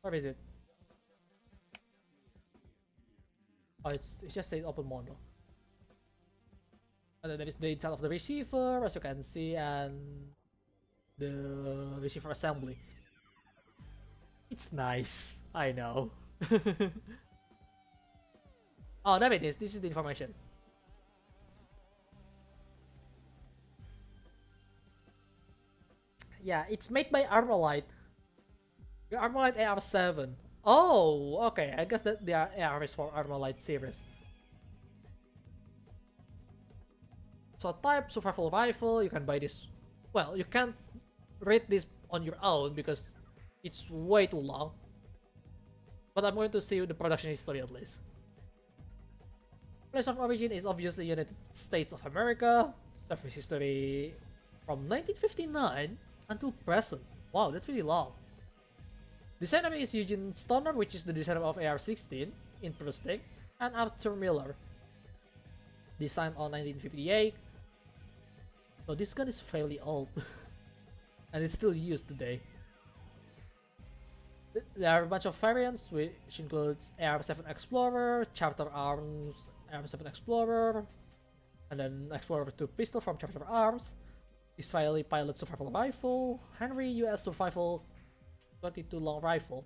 Speaker 1: Where is it? Oh, it just says open model. And then there is the inside of the receiver, as you can see, and the receiver assembly. It's nice, I know. Oh, there it is. This is the information. Yeah, it's made by Armalite. The Armalite AR7. Oh, okay. I guess that the AR is for Armalite series. So type survival rifle. You can buy this. Well, you can't read this on your own because it's way too long. But I'm going to see the production history at least. Place of origin is obviously United States of America. Service history from 1959 until present. Wow, that's really long. Designer is Eugene Stoner, which is the designer of AR-16. Interesting. And Arthur Miller. Designed on 1958. So this gun is fairly old. And it's still used today. There are a bunch of variants, which includes AR-7 Explorer, Chapter Arms AR-7 Explorer, and then Explorer 2 pistol from Chapter Arms, Israeli Pilot Survival Rifle, Henry US Survival 22 long rifle.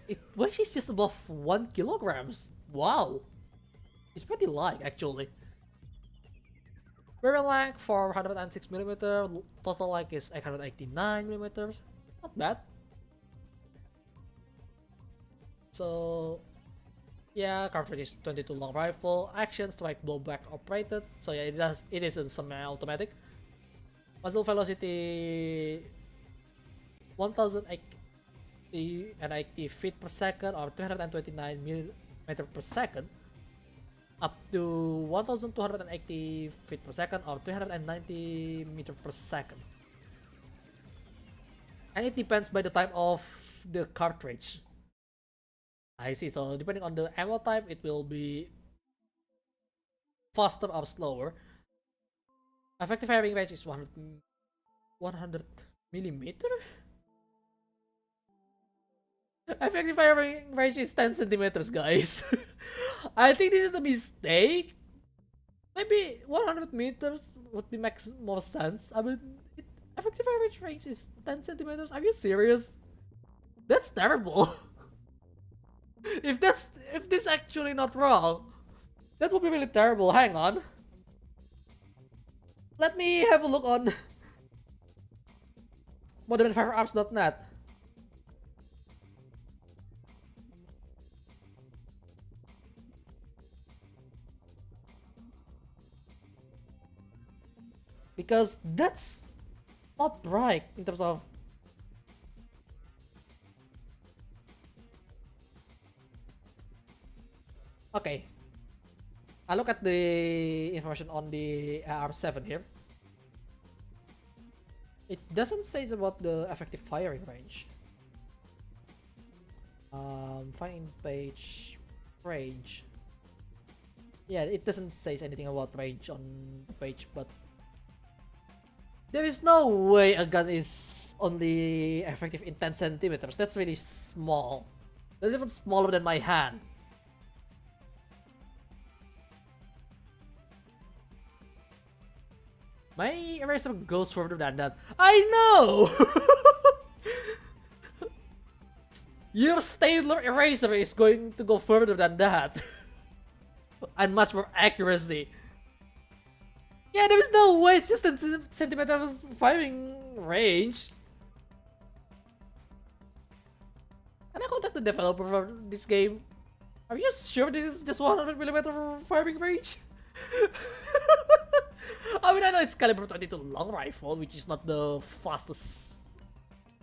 Speaker 1: It weighs just above 1 kilograms. Wow, it's pretty light actually. Barrel length 406mm, total length is 889mm. Not bad. So yeah, cartridge is 22 long rifle, action strike blowback operated. So yeah, it is a semi-automatic. Muzzle velocity 1080 feet per second or 329 millimeter per second, up to 1280 feet per second or 390 meter per second. And it depends by the type of the cartridge. I see, so depending on the ammo type, it will be faster or slower. Effective firing range is 100 millimeter? Effective firing range is 10 centimeters, guys. I think this is a mistake. Maybe 100 meters would be makes more sense. I mean, effective firing range is 10 centimeters. Are you serious? That's terrible. If this actually not wrong, that would be really terrible. Hang on. Let me have a look on modernfirearms.net. Because that's not right in terms of... Okay. I look at the information on the AR-7 here. It doesn't say about the effective firing range. Find page range. Yeah, it doesn't say anything about range on the page, but there is no way a gun is only effective in 10 centimeters. That's really small. That's even smaller than my hand. My eraser goes further than that. I know! Your Staedtler eraser is going to go further than that. And much more accuracy. Yeah, there is no way, it's just 10 centimeters firing range. And I contact the developer for this game. Are you sure this is just 100mm firing range? I mean, I know it's caliber 22 long rifle, which is not the fastest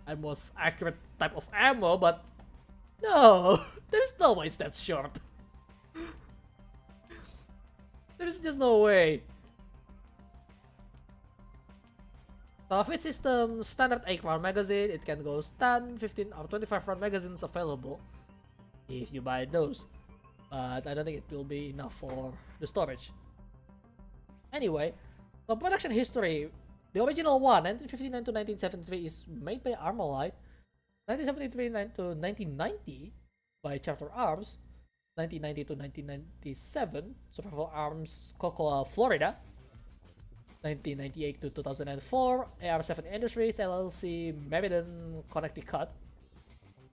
Speaker 1: and most accurate type of ammo, but no, there's no way it's that short. There's just no way. So of its system, standard 8 round magazine, it can go 10, 15 or 25 round magazines available if you buy those. But I don't think it will be enough for the storage. Anyway, the production history. The original one, 1959 to 1973, is made by Armalite. 1973 to 1990 by Chapter Arms. 1990 to 1997, Survival Arms Cocoa, Florida. 1998 to 2004, AR7 Industries LLC, Meriden, Connecticut.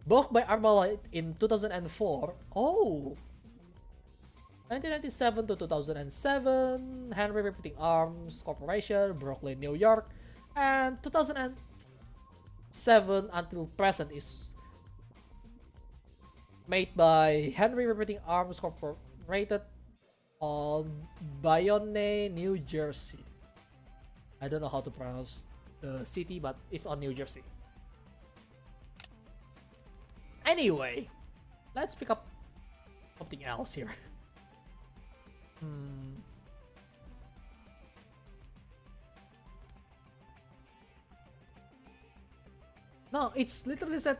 Speaker 1: Bought by Armalite in 2004. Oh! 1997 to 2007, Henry Repeating Arms Corporation, Brooklyn, New York. And 2007 until present is made by Henry Repeating Arms Corporated on Bayonne, New Jersey. I don't know how to pronounce the city, but it's on New Jersey. Anyway, let's pick up something else here. No, it's literally said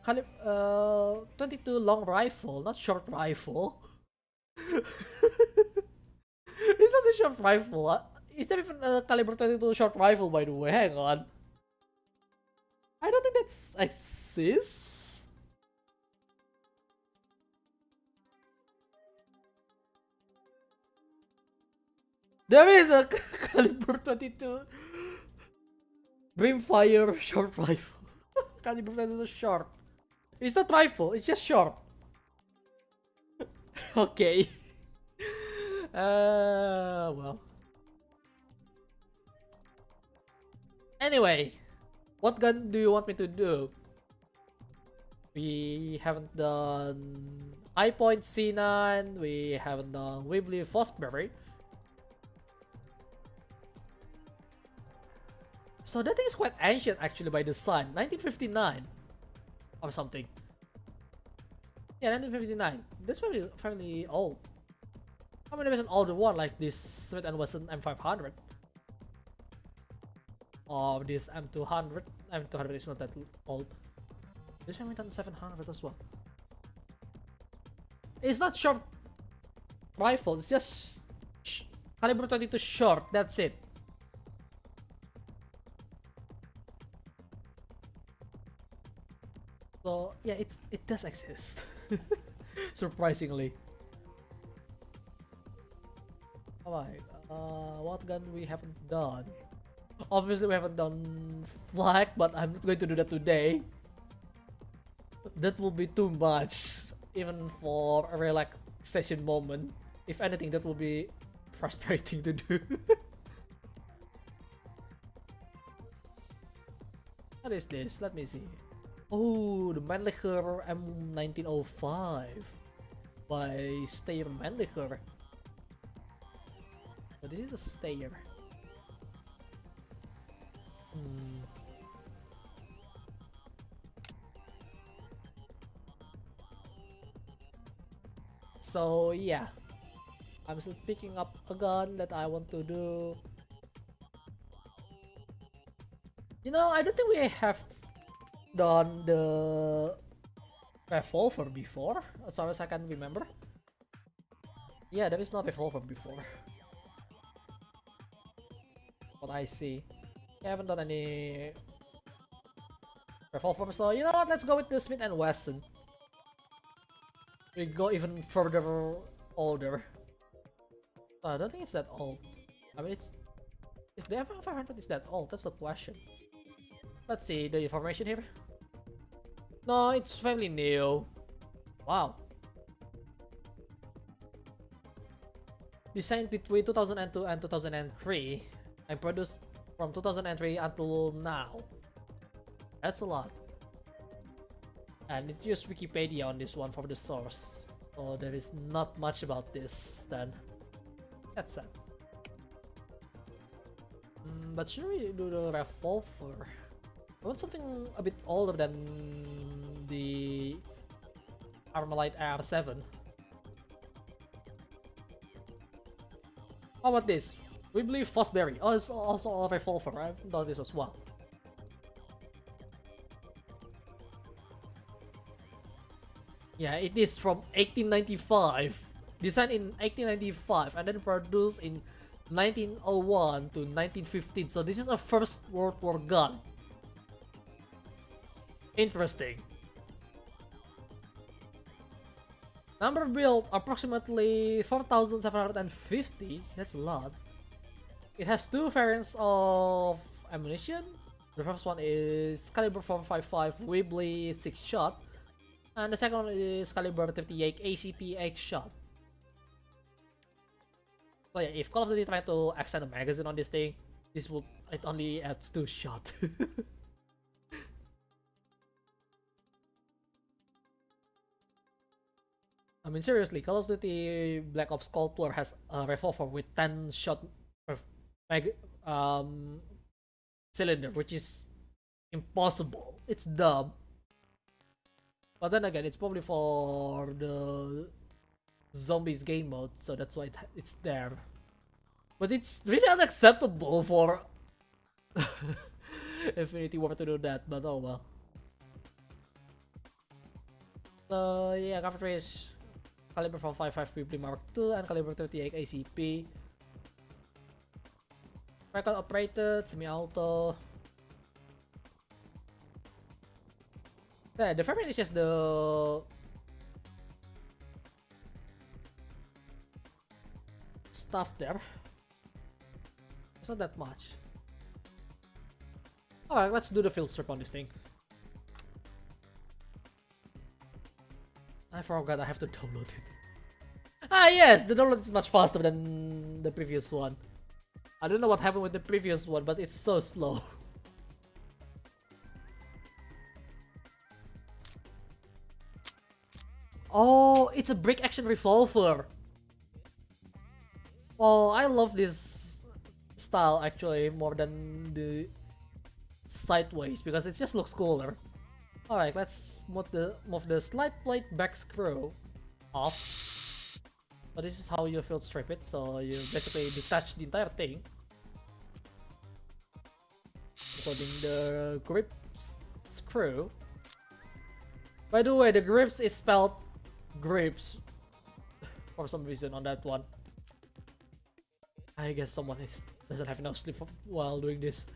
Speaker 1: 22 long rifle, not short rifle. It's not a short rifle. Is there even a caliber 22 short rifle, by the way? Hang on. I don't think that exists. There is a caliber 22 Brimfire short rifle. Caliber 22 short. It's not rifle, it's just short. Okay. Well. Anyway, what gun do you want me to do? We haven't done High Point C9, we haven't done Wibbly Fosbury. So that thing is quite ancient actually by design. 1959 or something. Yeah, 1959. That's fairly old. I mean, there's an older one like this Smith & Wesson M500. Or this M200. M200 is not that old. This Remington 700 as well. It's not short rifle, it's just caliber 22 short, that's it. So yeah, it does exist. Surprisingly. Alright, what gun we haven't done? Obviously we haven't done flak, but I'm not going to do that today. That will be too much, even for a relaxation moment. If anything, that will be frustrating to do. What is this? Let me see. Oh, the Mannlicher M1905 by Steyr Mannlicher. So this is a Steyr. So yeah, I'm still picking up a gun that I want to do. You know, I don't think we have done the revolver before, as far as I can remember. Yeah, there is no revolver before. What I see. I haven't done any revolver, so you know what, let's go with the Smith & Wesson. We go even further older. I don't think it's that old. I mean, is the F500 is that old? That's the question. Let's see the information here. No, it's fairly new. Wow. Designed between 2002 and 2003 and produced from 2003 until now. That's a lot. And it used Wikipedia on this one for the source. So there is not much about this then. That's sad. But should we do the revolver? I want something a bit older than the Armalite AR7. How about this? We believe Fosbury. Oh, it's also a revolver. I've done this as well. Yeah, it is from 1895. Designed in 1895 and then produced in 1901 to 1915. So this is a First World War gun. Interesting. Number built approximately 4,750. That's a lot. It has two variants of ammunition. The first one is caliber 455 Weebly 6 shot, and the second one is caliber 38 ACP 8 shot. So yeah, if Call of Duty try to extend the magazine on this thing, it only adds 2 shot. I mean seriously, Call of Duty Black Ops Cold War has a revolver with 10 shot mag cylinder, which is impossible. It's dumb. But then again, it's probably for the zombies game mode, so that's why it's there. But it's really unacceptable for Infinity War to do that, but oh well. So yeah, cartridge caliber 455 Weebly Mark II and caliber 38 ACP. Record operated, semi-auto. Yeah, the variant is just the stuff there. It's not that much. Alright, let's do the field strip on this thing. I forgot I have to download it. Ah yes, the download is much faster than the previous one. I don't know what happened with the previous one, but it's so slow. Oh, it's a break action revolver. Oh, I love this style actually more than the sideways because it just looks cooler. Alright, let's move the slide plate back screw off. So this is how you field strip it. So you basically detach the entire thing, including the grip screw. By the way, the grips is spelled grips for some reason on that one. I guess someone doesn't have enough sleep while doing this.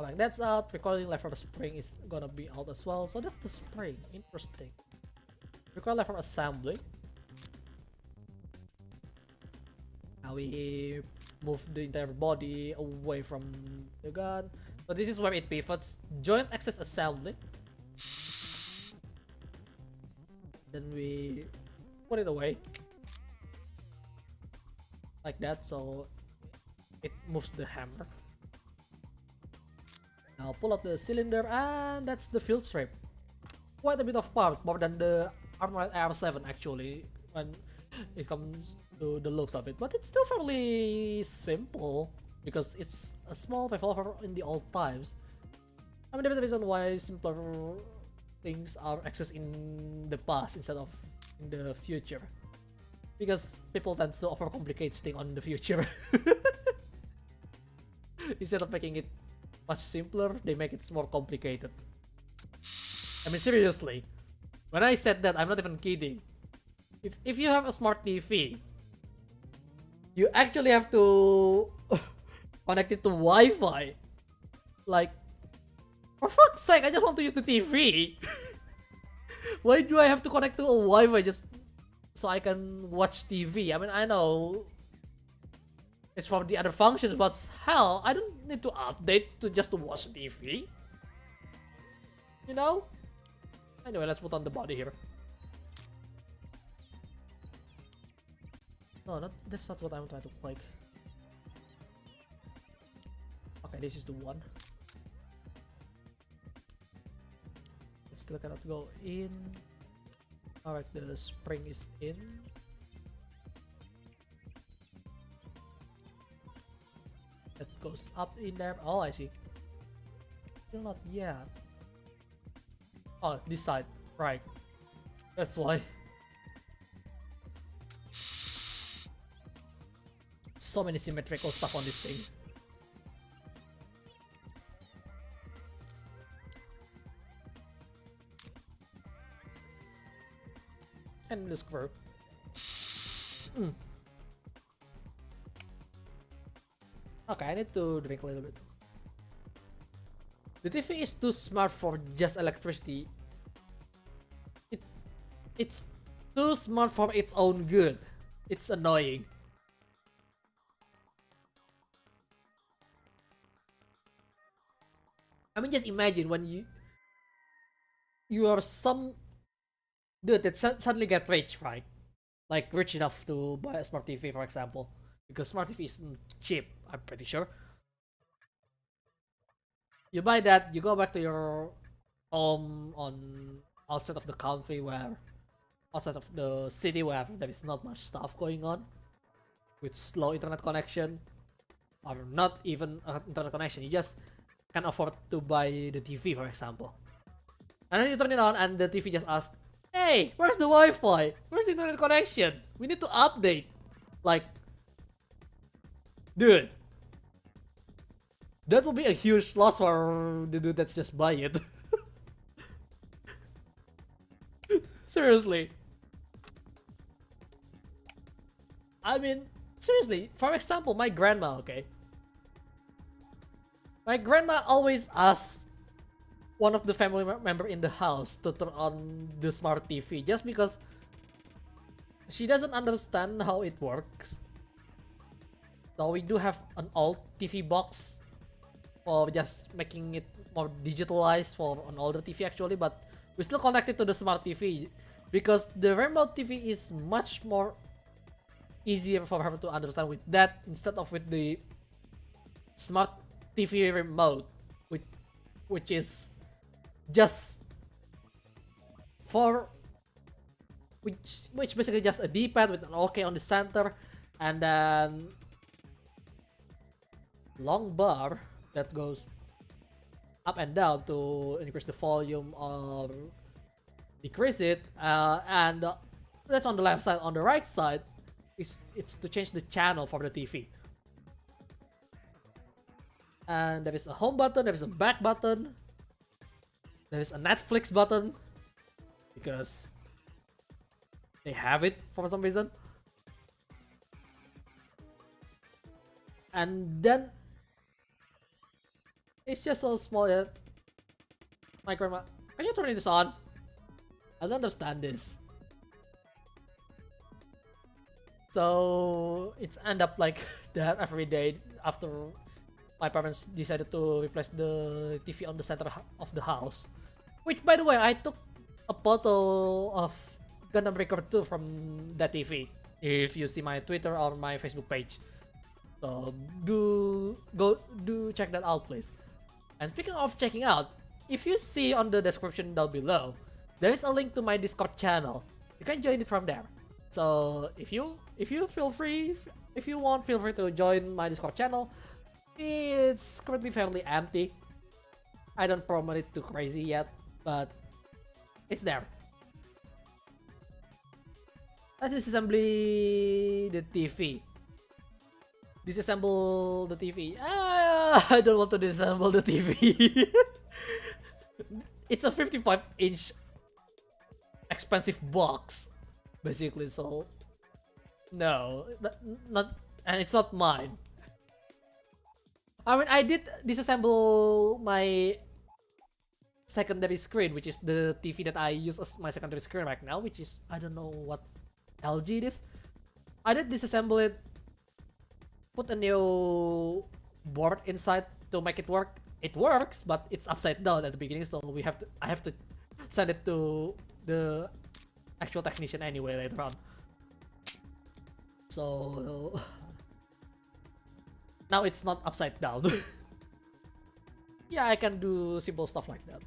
Speaker 1: Alright, that's out. Recording life for the spring is gonna be out as well. So that's the spring. Interesting. Record life for assembly. Now we move the entire body away from the gun. So this is where it pivots. Joint access assembly. Then we put it away like that, so it moves the hammer. Now pull out the cylinder, and that's the field strip. Quite a bit of part, more than the Armored AR-7 actually, when it comes to the looks of it. But it's still fairly simple because it's a small revolver in the old times. I mean, there's a reason why simpler things are accessed in the past instead of in the future, because people tend to overcomplicate things on the future. Instead of making it much simpler, they make it more complicated. I mean seriously, when I said that, I'm not even kidding. If you have a smart TV, you actually have to connect it to Wi-Fi. Like, for fuck's sake, I just want to use the TV. Why do I have to connect to a Wi-Fi just so I can watch TV? I mean, I know it's for the other functions, but hell, I don't need to update just to watch TV. You know? Anyway, let's put on the body here. No, that's not what I'm trying to click. Okay, this is the one. It still cannot go in. Alright, the spring is in. That goes up in there. Oh, I see. Still not yet. Oh, this side. Right. That's why. So many symmetrical stuff on this thing. And the screw. Okay, I need to drink a little bit. The TV is too smart for just electricity. It's too smart for its own good. It's annoying. I mean, just imagine when you are some dude that suddenly get rich, right? Like rich enough to buy a smart TV, for example, because smart TV isn't cheap. I'm pretty sure. You buy that, you go back to your home on outside of the country where outside of the city where there is not much stuff going on with slow internet connection or not even internet connection. You just can afford to buy the TV, for example. And then you turn it on and the TV just asks, hey, where's the Wi-Fi? Where's the internet connection? We need to update. Like, dude, that would be a huge loss for the dude that's just buy it. Seriously. I mean, seriously, for example, my grandma, okay? My grandma always asks one of the family member in the house to turn on the smart TV just because she doesn't understand how it works. So we do have an old TV box for just making it more digitalized for an older TV actually, but we still connected to the smart TV because the remote TV is much more easier for her to understand with that instead of with the smart TV remote, which is just for which basically just a D-pad with an OK on the center and then long bar that goes up and down to increase the volume or decrease it, and that's on the left side. On the right side it's to change the channel for the TV. And there is a home button, there is a back button, there is a Netflix button because they have it for some reason. And then it's just so small that my grandma, can you turn this on? I don't understand this. So it's end up like that every day after my parents decided to replace the TV on the center of the house. Which, by the way, I took a photo of Gundam Breaker 2 from that TV. If you see my Twitter or my Facebook page. So do check that out, please. And speaking of checking out, if you see on the description down below, there is a link to my Discord channel. You can join it from there. So if you feel free, if you want, feel free to join my Discord channel. It's currently fairly empty. I don't promote it too crazy yet, but it's there. Let's disassembly the TV. Disassemble the TV. I don't want to disassemble the TV. It's a 55-inch expensive box, basically. So no, not, and it's not mine. I mean, I did disassemble my secondary screen, which is the TV that I use as my secondary screen right now, which is, I don't know what LG it is. I did disassemble it, put a new board inside to make it work. It works, but it's upside down at the beginning, so I have to send it to the actual technician anyway later on. So now it's not upside down. Yeah, I can do simple stuff like that.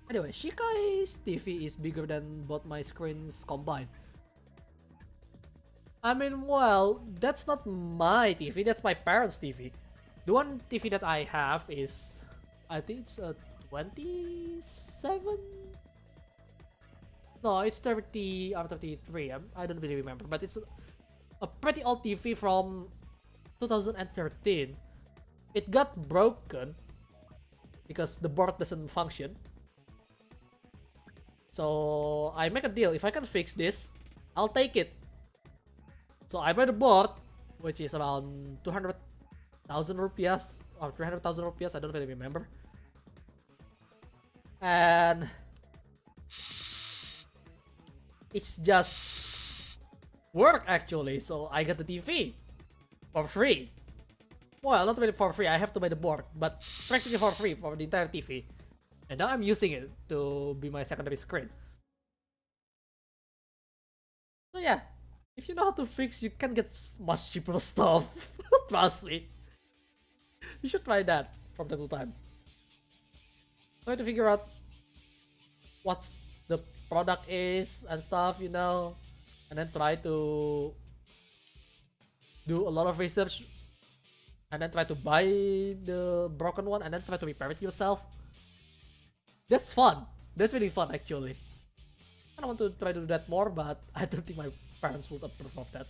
Speaker 1: Anyway, Shikay's TV is bigger than both my screens combined. I mean, well, that's not my TV, that's my parents' TV. The one TV that I have is, I think it's a 27? No, it's 30 or 33, I don't really remember, but it's a pretty old TV from 2013. It got broken because the board doesn't function. So I make a deal, if I can fix this, I'll take it. So I buy the board, which is around 200,000 rupiahs or 300,000 rupiahs, I don't really remember. And it's just work actually. So I got the TV for free. Well, not really for free. I have to buy the board, but practically for free for the entire TV. And now I'm using it to be my secondary screen. So yeah, if you know how to fix, you can get much cheaper stuff. Trust me. You should try that from time to time. Try to figure out what the product is and stuff, you know, and then try to do a lot of research, and then try to buy the broken one, and then try to repair it yourself. That's fun. That's really fun, actually. I don't want to try to do that more, but I don't think my parents would approve of that.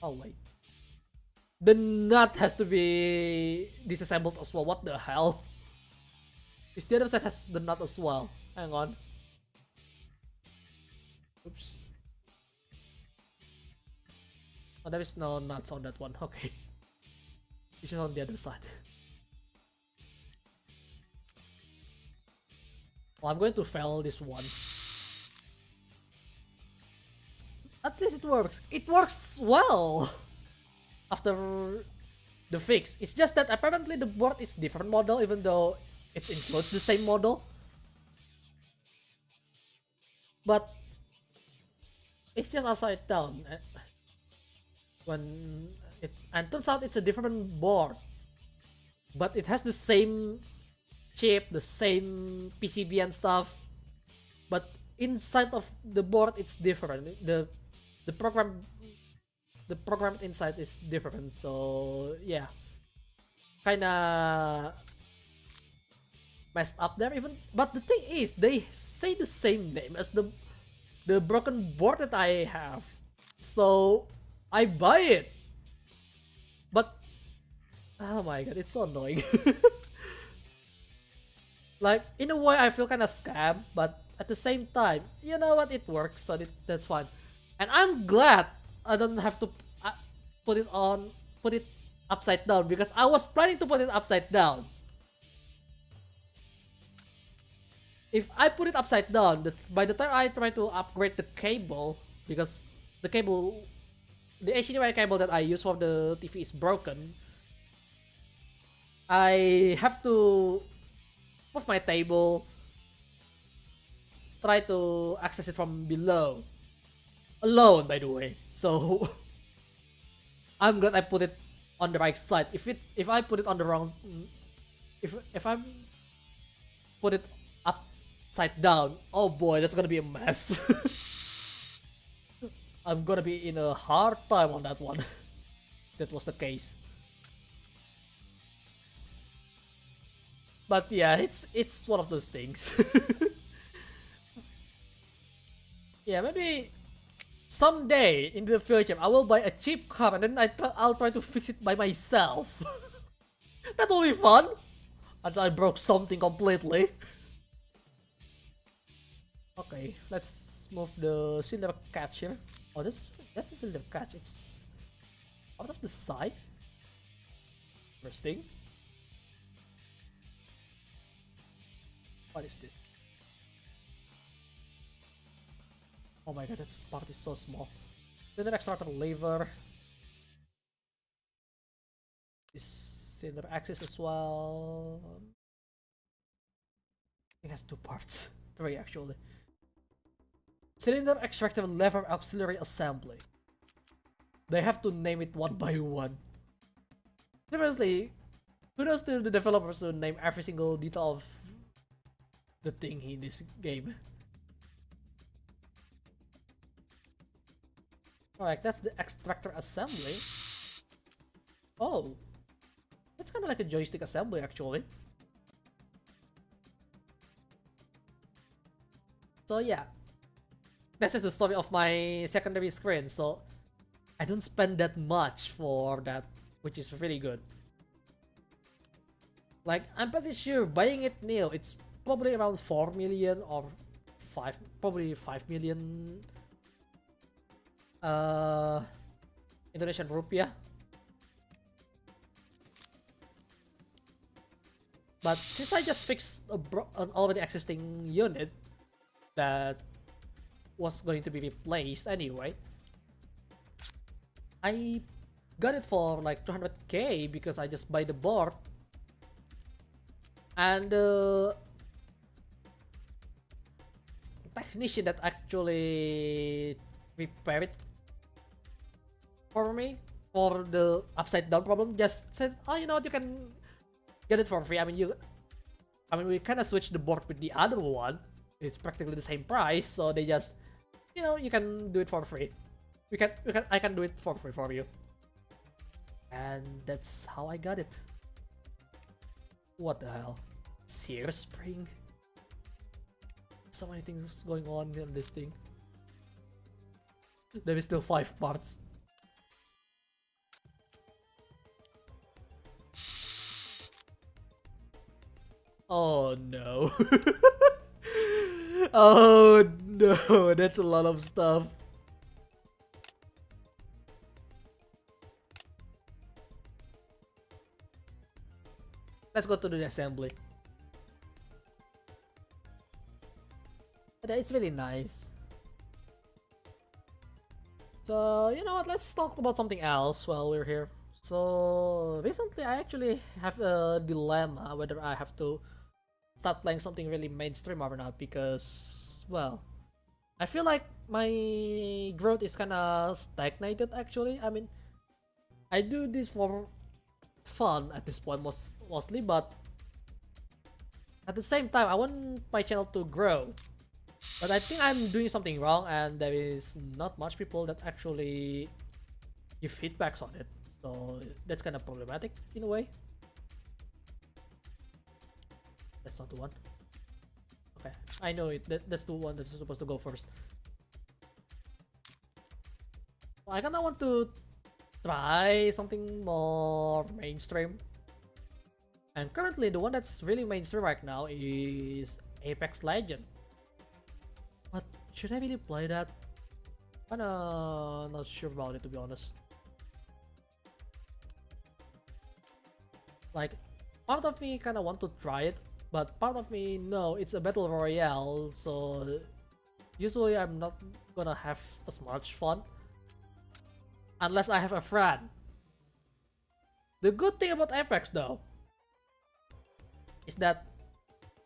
Speaker 1: Oh wait, the nut has to be disassembled as well. What the hell? Is the other side has the nut as well? Hang on. Oops. Oh, there is no nuts on that one. Okay. It's just on the other side. Well, I'm going to fail this one. At least it works. It works well after the fix. It's just that apparently the board is different model, even though it includes the same model. But it's just upside down. When it and turns out it's a different board, but it has the same chip, the same PCB and stuff. But inside of the board, it's different. The program inside is different. So yeah, kinda messed up there. Even but the thing is, they say the same name as the broken board that I have. So I buy it. But oh my god, it's so annoying. Like, in a way I feel kinda scam, but at the same time, you know what, it works, so that's fine. And I'm glad I don't have to put it upside down, because I was planning to put it upside down. If I put it upside down, by the time I try to upgrade the cable, because the HDMI cable that I use for the TV is broken, I have to move my table, try to access it from below. Alone, by the way. So I'm glad I put it on the right side. If I put it on the wrong, if I put it upside down, oh boy, that's gonna be a mess. I'm gonna be in a hard time on that one. That was the case. But yeah, it's one of those things. Yeah, maybe someday in the future I will buy a cheap car and then I'll try to fix it by myself. That will be fun. Until I broke something completely. Okay, let's move the cylinder catch here. Oh, that's a cylinder catch. It's out of the side. Interesting. What is this? Oh my god, that part is so small. Then the extractor lever. This cylinder axis as well. It has two parts. Three actually. Cylinder extractor lever auxiliary assembly. They have to name it one by one. Seriously, kudos to the developers to name every single detail of the thing in this game. Alright, that's the extractor assembly. Oh, that's kind of like a joystick assembly actually. So yeah, that's just the story of my secondary screen. So I don't spend that much for that, which is really good. Like, I'm pretty sure buying it new, it's probably around 4 million or 5, probably 5 million Indonesian rupiah. But since I just fixed an already existing unit that was going to be replaced anyway, I got it for like 200k because I just buy the board. And the technician that actually repaired it for me for the upside down problem just said, oh, you know what, you can get it for free. I mean, we kind of switched the board with the other one. It's practically the same price, so they just, you know, you can do it for free. I can do it for free for you. And that's how I got it. What the hell? Sear spring? So many things going on in this thing. There is still 5 parts. Oh no. Oh no, that's a lot of stuff. Let's go to the assembly. But it's really nice. So, you know what, let's talk about something else while we're here. So, recently I actually have a dilemma whether I have to start playing something really mainstream or not, because, well, I feel like my growth is kinda stagnated actually. I mean, I do this for fun at this point mostly, but at the same time I want my channel to grow. But I think I'm doing something wrong, and there is not much people that actually give feedbacks on it. So that's kind of problematic in a way. That's not the one. Okay, I know it. That's the one that's supposed to go first. I kinda want to try something more mainstream. And currently the one that's really mainstream right now is Apex Legends. But should I really play that? Kinda not sure about it, to be honest. Like, part of me kinda want to try it, but part of me, no, it's a battle royale, so usually I'm not gonna have as much fun unless I have a friend. The good thing about Apex though is that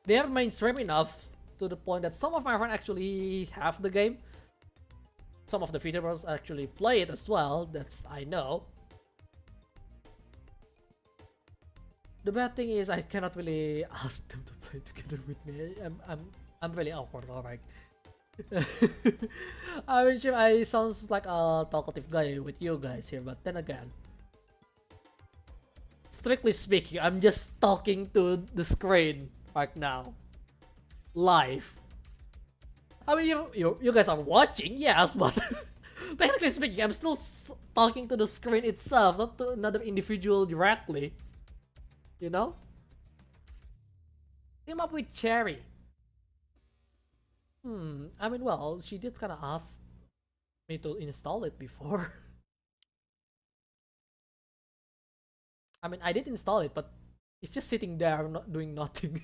Speaker 1: they're mainstream enough to the point that some of my friends actually have the game. Some of the VTubers actually play it as well, that's I know. The bad thing is I cannot really ask them to play together with me. I'm really awkward, alright. I mean, sure, I sounds like a talkative guy with you guys here, but then again, strictly speaking, I'm just talking to the screen right now, live. I mean, you guys are watching, yes, but technically speaking, I'm still talking to the screen itself, not to another individual directly. You know? Team up with Cherry. I mean, well, she did kind of ask me to install it before. I mean, I did install it, but it's just sitting there, not doing nothing.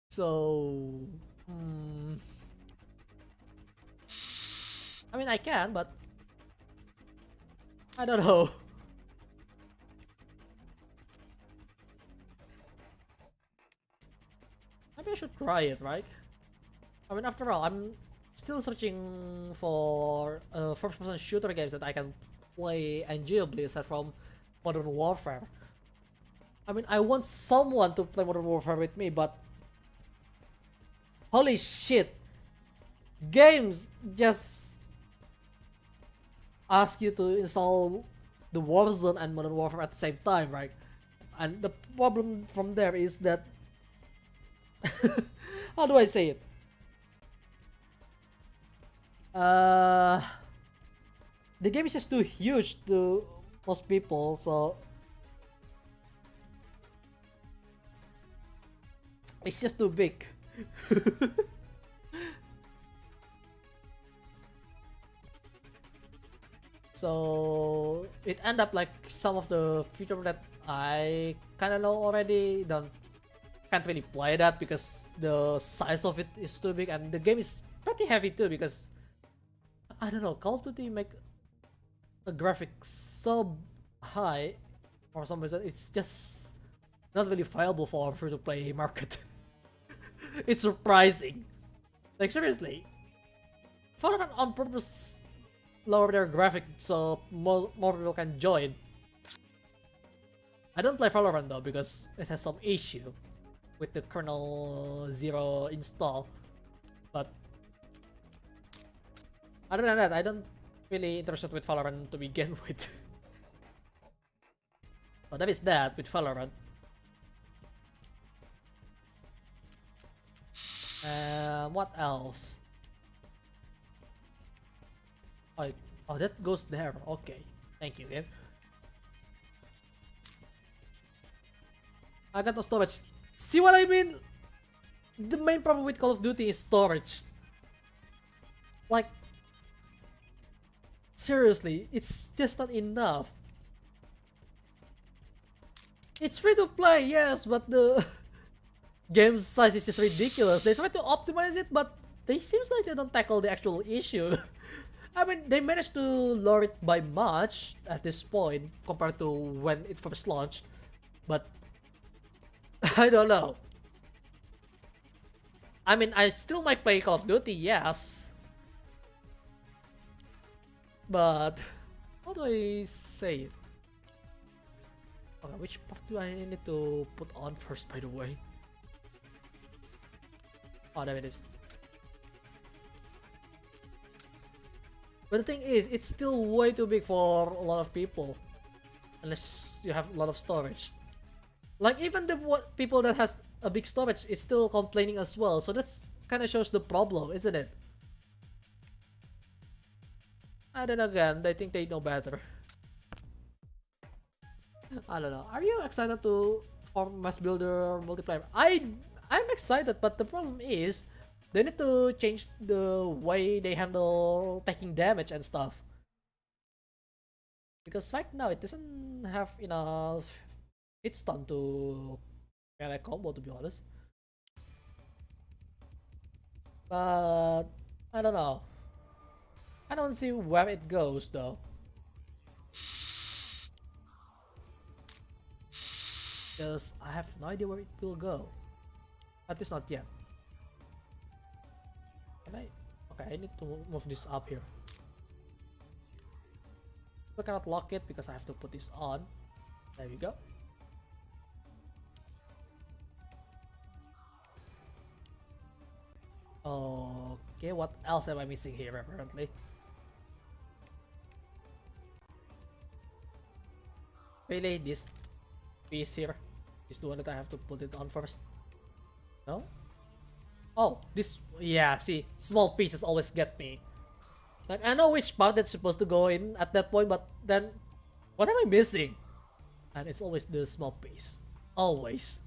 Speaker 1: So, I mean, I can, but I don't know. Maybe I should try it, right? I mean, after all, I'm still searching for first-person shooter games that I can play enjoyably aside from Modern Warfare. I mean, I want someone to play Modern Warfare with me, but holy shit, games just ask you to install the Warzone and Modern Warfare at the same time, right? And the problem from there is that how do I say it? The game is just too huge to most people, so it's just too big. So it end up like some of the features that I kind of know already. Can't really play that because the size of it is too big, and the game is pretty heavy too. Because I don't know, Call of Duty make a graphic so high for some reason. It's just not really viable for a free-to-play market. It's surprising. Like seriously, Valorant on purpose lower their graphic so more people can join. I don't play Valorant though because it has some issue with the kernel 0 install. But other than that, I don't really interested with Valorant to begin with. But that is that with Valorant. What else? Oh, that goes there. Okay, thank you, game. I got the storage. See what I mean? The main problem with Call of Duty is storage. Like, seriously, it's just not enough. It's free to play, yes, but the game size is just ridiculous. They try to optimize it, but they seems like they don't tackle the actual issue. I mean, they managed to lower it by much at this point compared to when it first launched, but I don't know. I mean, I still might play Call of Duty, yes, but how do I say it? Okay, which part do I need to put on first, by the way? Oh, there it is. But the thing is, it's still way too big for a lot of people. Unless you have a lot of storage. Like, even the people that has a big storage is still complaining as well. So that's kind of shows the problem, isn't it? And then again, I think they know better. I don't know. Are you excited to form mass builder multiplayer? I'm excited, but the problem is they need to change the way they handle taking damage and stuff. Because right now it doesn't have enough hit stun to melee combo, to be honest. But I don't know. I don't see where it goes though. Because I have no idea where it will go. At least not yet. Can I? Okay, I need to move this up here. I cannot lock it because I have to put this on. There we go. Okay, what else am I missing here apparently? Really, this piece here is the one that I have to put it on first. No? Oh, this, yeah, see, small pieces always get me. Like, I know which part that's supposed to go in at that point, but then, what am I missing? And it's always the small piece. Always.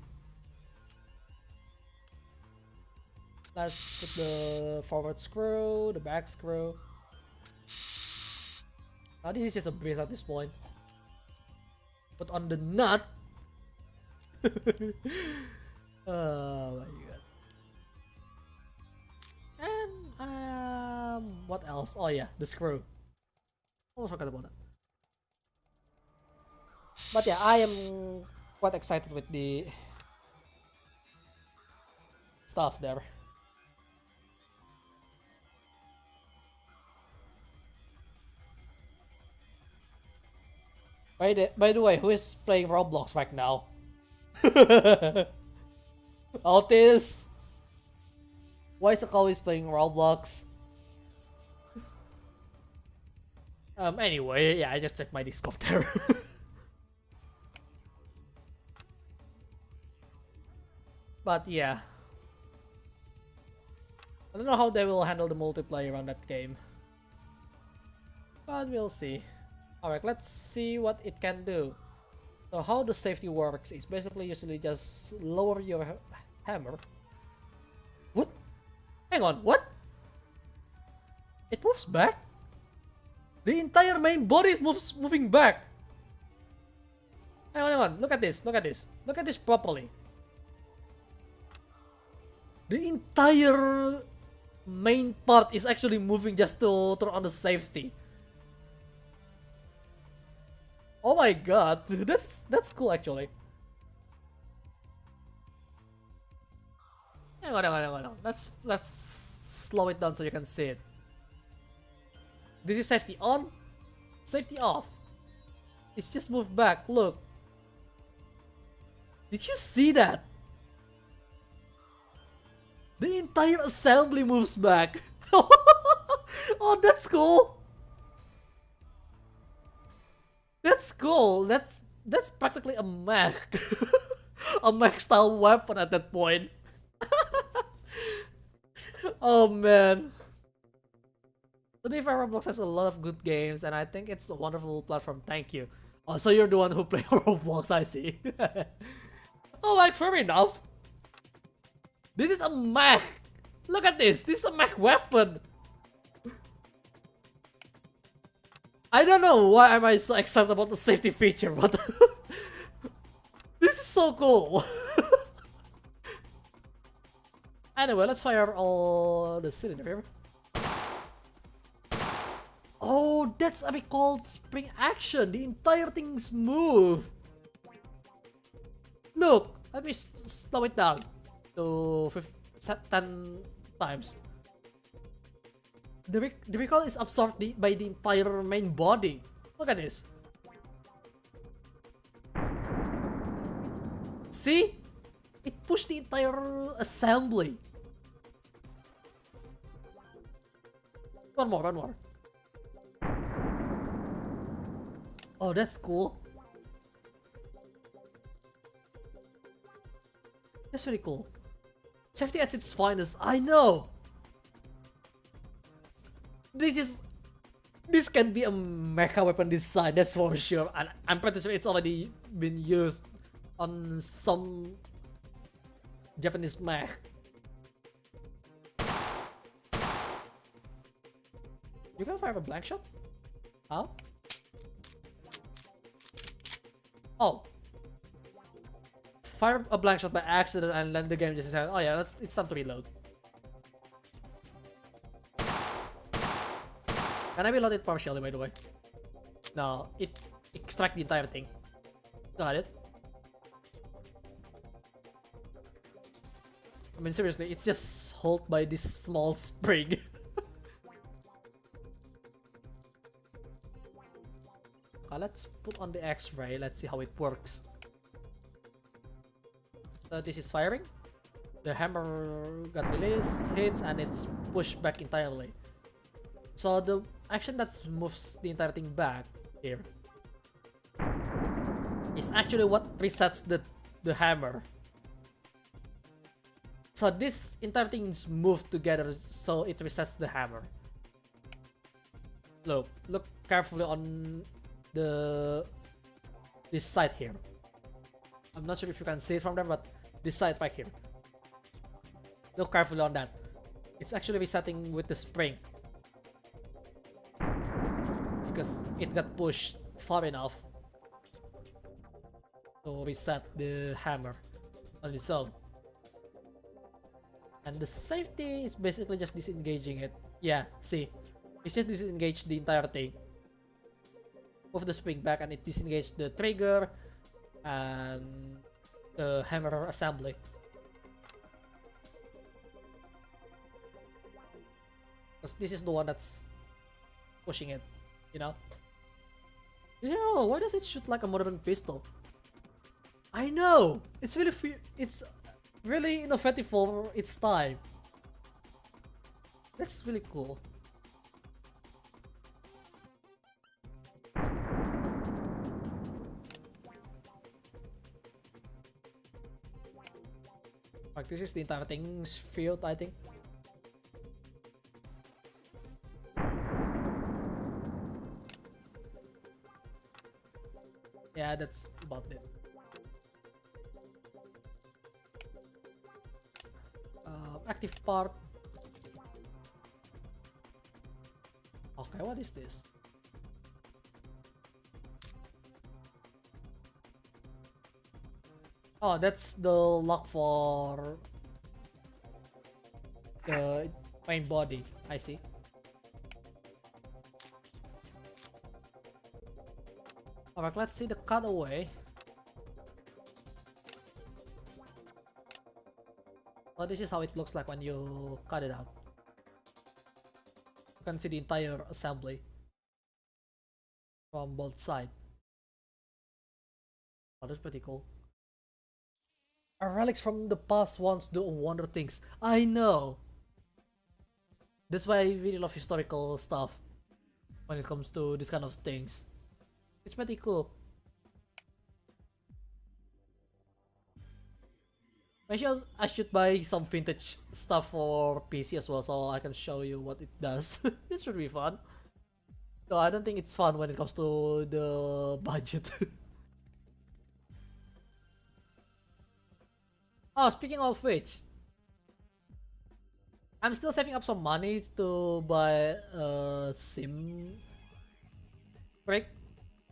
Speaker 1: Let's put the forward screw, the back screw. Now this is just a breeze at this point. Put on the nut. Oh my god. And what else? Oh yeah, the screw. Almost forgot about that. But yeah, I am quite excited with the stuff there. By the way, who is playing Roblox right now? Otis? Why is always playing Roblox? Anyway, yeah, I just checked my Discord there. But yeah. I don't know how they will handle the multiplayer on that game. But we'll see. Alright, let's see what it can do. So how the safety works is basically usually just lower your hammer. What? Hang on, what? It moves back? The entire main body is moving back. Hang on. Look at this. Look at this. Look at this properly. The entire main part is actually moving just to turn on the safety. Oh my god, that's cool actually. Hang on. Let's slow it down so you can see it. This is safety on, safety off. It's just moved back. Look. Did you see that? The entire assembly moves back. Oh, that's cool. That's cool. That's practically a mech. A mech style weapon at that point. Oh man. To be fair, Roblox has a lot of good games, and I think it's a wonderful platform. Thank you. Oh, so you're the one who plays Roblox, I see. Oh, like, fair enough. This is a mech. Look at this. This is a mech weapon. I don't know why am I so excited about the safety feature, but this is so cool. Anyway, let's fire all the cylinder here. Oh, that's a bit called spring action. The entire thing's move. Look, let me slow it down to 10 times. The recoil is absorbed by the entire main body. Look at this. See? It pushed the entire assembly. One more. Oh, that's cool. That's really cool. Safety at its finest, I know! This can be a mecha weapon design, that's for sure. And I'm pretty sure it's already been used on some Japanese mech. You can fire a blank shot? How? Oh. Fire a blank shot by accident and then the game just says, oh yeah, it's time to reload. Can I reload it partially, by the way? No, it extract the entire thing. Got it. I mean, seriously, it's just held by this small spring. Let's put on the X-ray. Let's see how it works. This is firing. The hammer got released, hits, and it's pushed back entirely. So the action that moves the entire thing back here is actually what resets the hammer. So this entire thing is moved together, so it resets the hammer. Look carefully on this side here. I'm not sure if you can see it from there, but this side right here. Look carefully on that. It's actually resetting with the spring, because it got pushed far enough to reset the hammer on its own. And the safety is basically just disengaging it. Yeah, see? It's just disengaged the entire thing. Move the spring back and it disengaged the trigger and the hammer assembly. Because this is the one that's pushing it, you know? Yo, why does it shoot like a modern pistol? I know! It's really innovative for its time. That's really cool. Like, this is the entire thing's field, I think. Yeah, that's about it. Active part. Okay, what is this? Oh, that's the lock for the main body. I see. Alright, let's see the cutaway. Oh, this is how it looks like when you cut it out. You can see the entire assembly from both sides. Oh, that's pretty cool. Our relics from the past once do wonder things. I know! That's why I really love historical stuff when it comes to this kind of things. It's pretty cool. I should buy some vintage stuff for PC as well so I can show you what it does. This should be fun. So I don't think it's fun when it comes to the budget. Oh, speaking of which, I'm still saving up some money to buy a sim rig.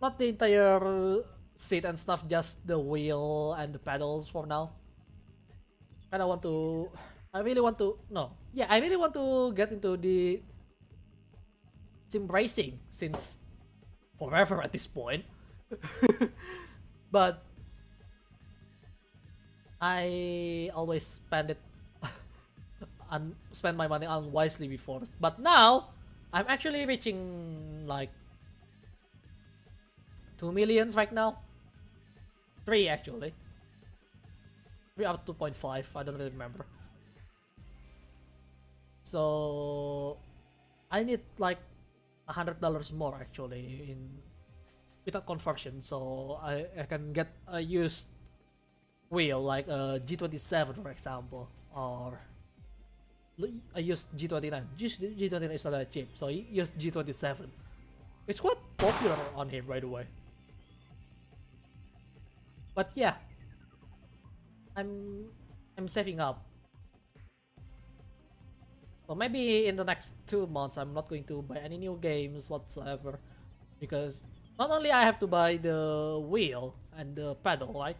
Speaker 1: Not the entire seat and stuff, just the wheel and the pedals for now. Kinda want to... I really want to... No. Yeah, I really want to get into the sim racing since forever at this point. But I always spend my money unwisely before. But now I'm actually reaching like 2 millions right now. 3 actually. 3 out of 2.5. I don't really remember. So I need like $100 more actually in without conversion, so I can get a used wheel like a G27 for example, or I used G29. G29 is not that cheap, so use G27. It's quite popular on here, by the way. But yeah, I'm saving up. So maybe in the next 2 months, I'm not going to buy any new games whatsoever, because not only I have to buy the wheel and the pedal, right?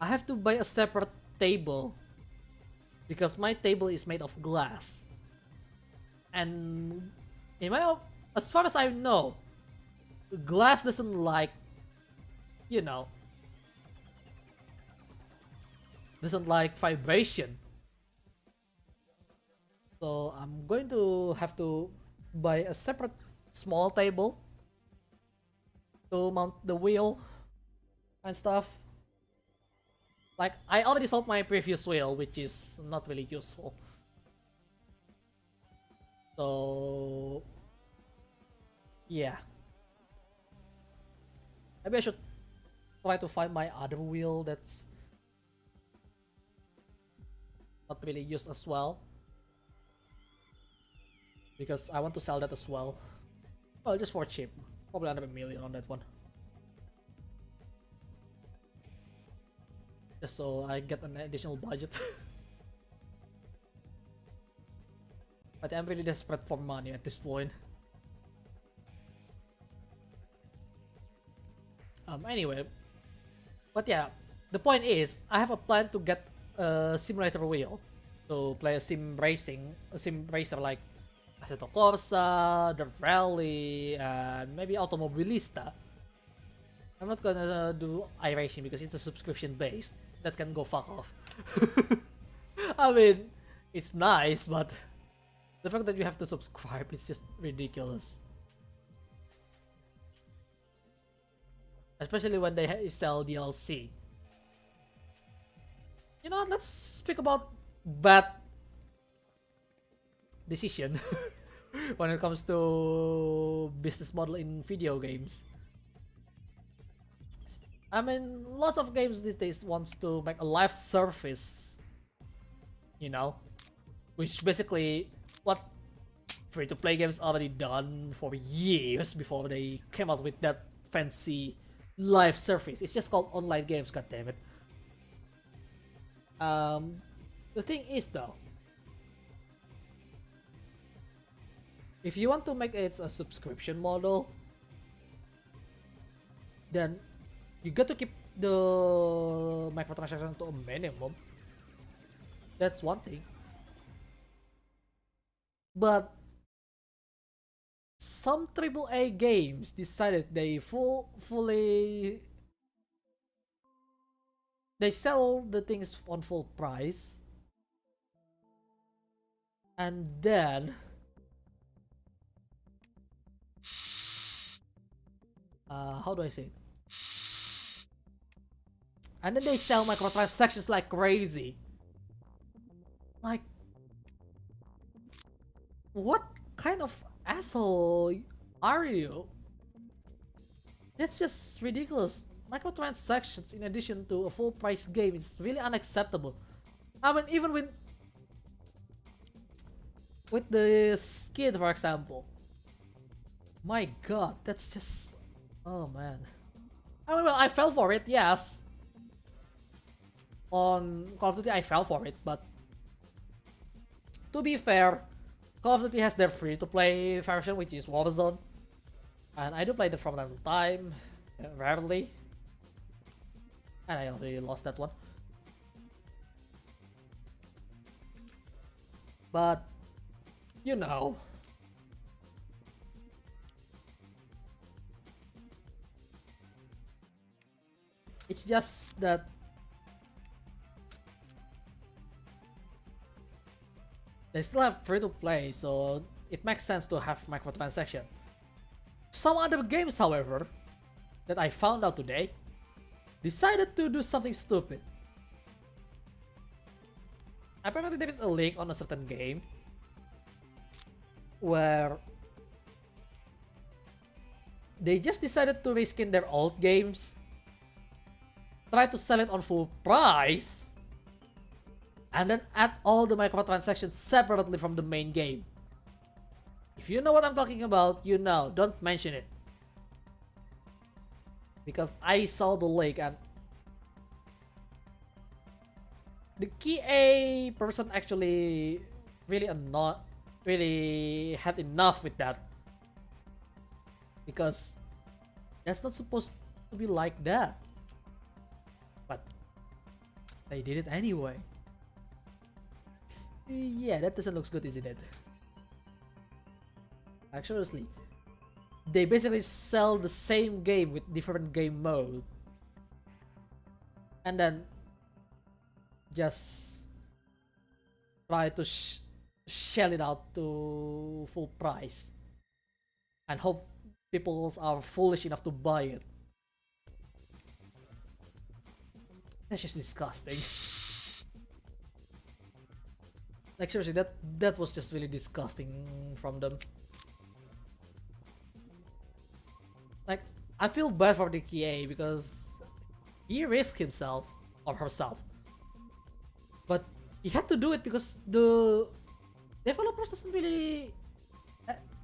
Speaker 1: I have to buy a separate table because my table is made of glass, and as far as I know, glass doesn't like, you know, doesn't like vibration. So I'm going to have to buy a separate small table to mount the wheel and stuff. Like, I already sold my previous wheel, which is not really useful. So yeah, maybe I should try to find my other wheel that's not really used as well, because I want to sell that as well. Well, just for cheap. Probably under $1 million on that one. Just so I get an additional budget. But I'm really desperate for money at this point. Anyway. But yeah, the point is, I have a plan to get a simulator wheel to play a sim racer like Assetto Corsa, the Rally, and maybe Automobilista. I'm not gonna do iRacing because it's a subscription based. That can go fuck off. I mean, it's nice, but the fact that you have to subscribe is just ridiculous. Especially when they sell DLC. You know what, let's speak about bad decision when it comes to business model in video games. I mean, lots of games these days wants to make a live service, you know, which basically what free-to-play games already done for years before they came out with that fancy live service. It's just called online games, goddammit. The thing is though, if you want to make it a subscription model, then you got to keep the microtransaction to a minimum. That's one thing. But some AAA games decided they sell the things on full price, and then how do I say it? And then they sell microtransactions like crazy. Like, what kind of asshole are you? That's just ridiculous. Microtransactions in addition to a full price game is really unacceptable. I mean, even with the skin, for example. My god, that's just... Oh man. I mean, well, I fell for it, yes. On Call of Duty, I fell for it, but to be fair, Call of Duty has their free-to-play version, which is Warzone, and I do play that from time to time, rarely, and I already lost that one. But you know, it's just that they still have free to play, so it makes sense to have microtransaction. Some other games, however, that I found out today, decided to do something stupid. Apparently there is a leak on a certain game where they just decided to reskin their old games, try to sell it on full price, and then add all the microtransactions separately from the main game. If you know what I'm talking about, you know, don't mention it. Because I saw the leak and the QA person actually really had enough with that. Because that's not supposed to be like that. But they did it anyway. Yeah, that doesn't look good, isn't it? Actually, they basically sell the same game with different game mode, and then just try to shell it out to full price and hope people are foolish enough to buy it. That's just disgusting. Like seriously, that was just really disgusting from them. Like, I feel bad for the KA because he risked himself or herself, but he had to do it because the developers doesn't really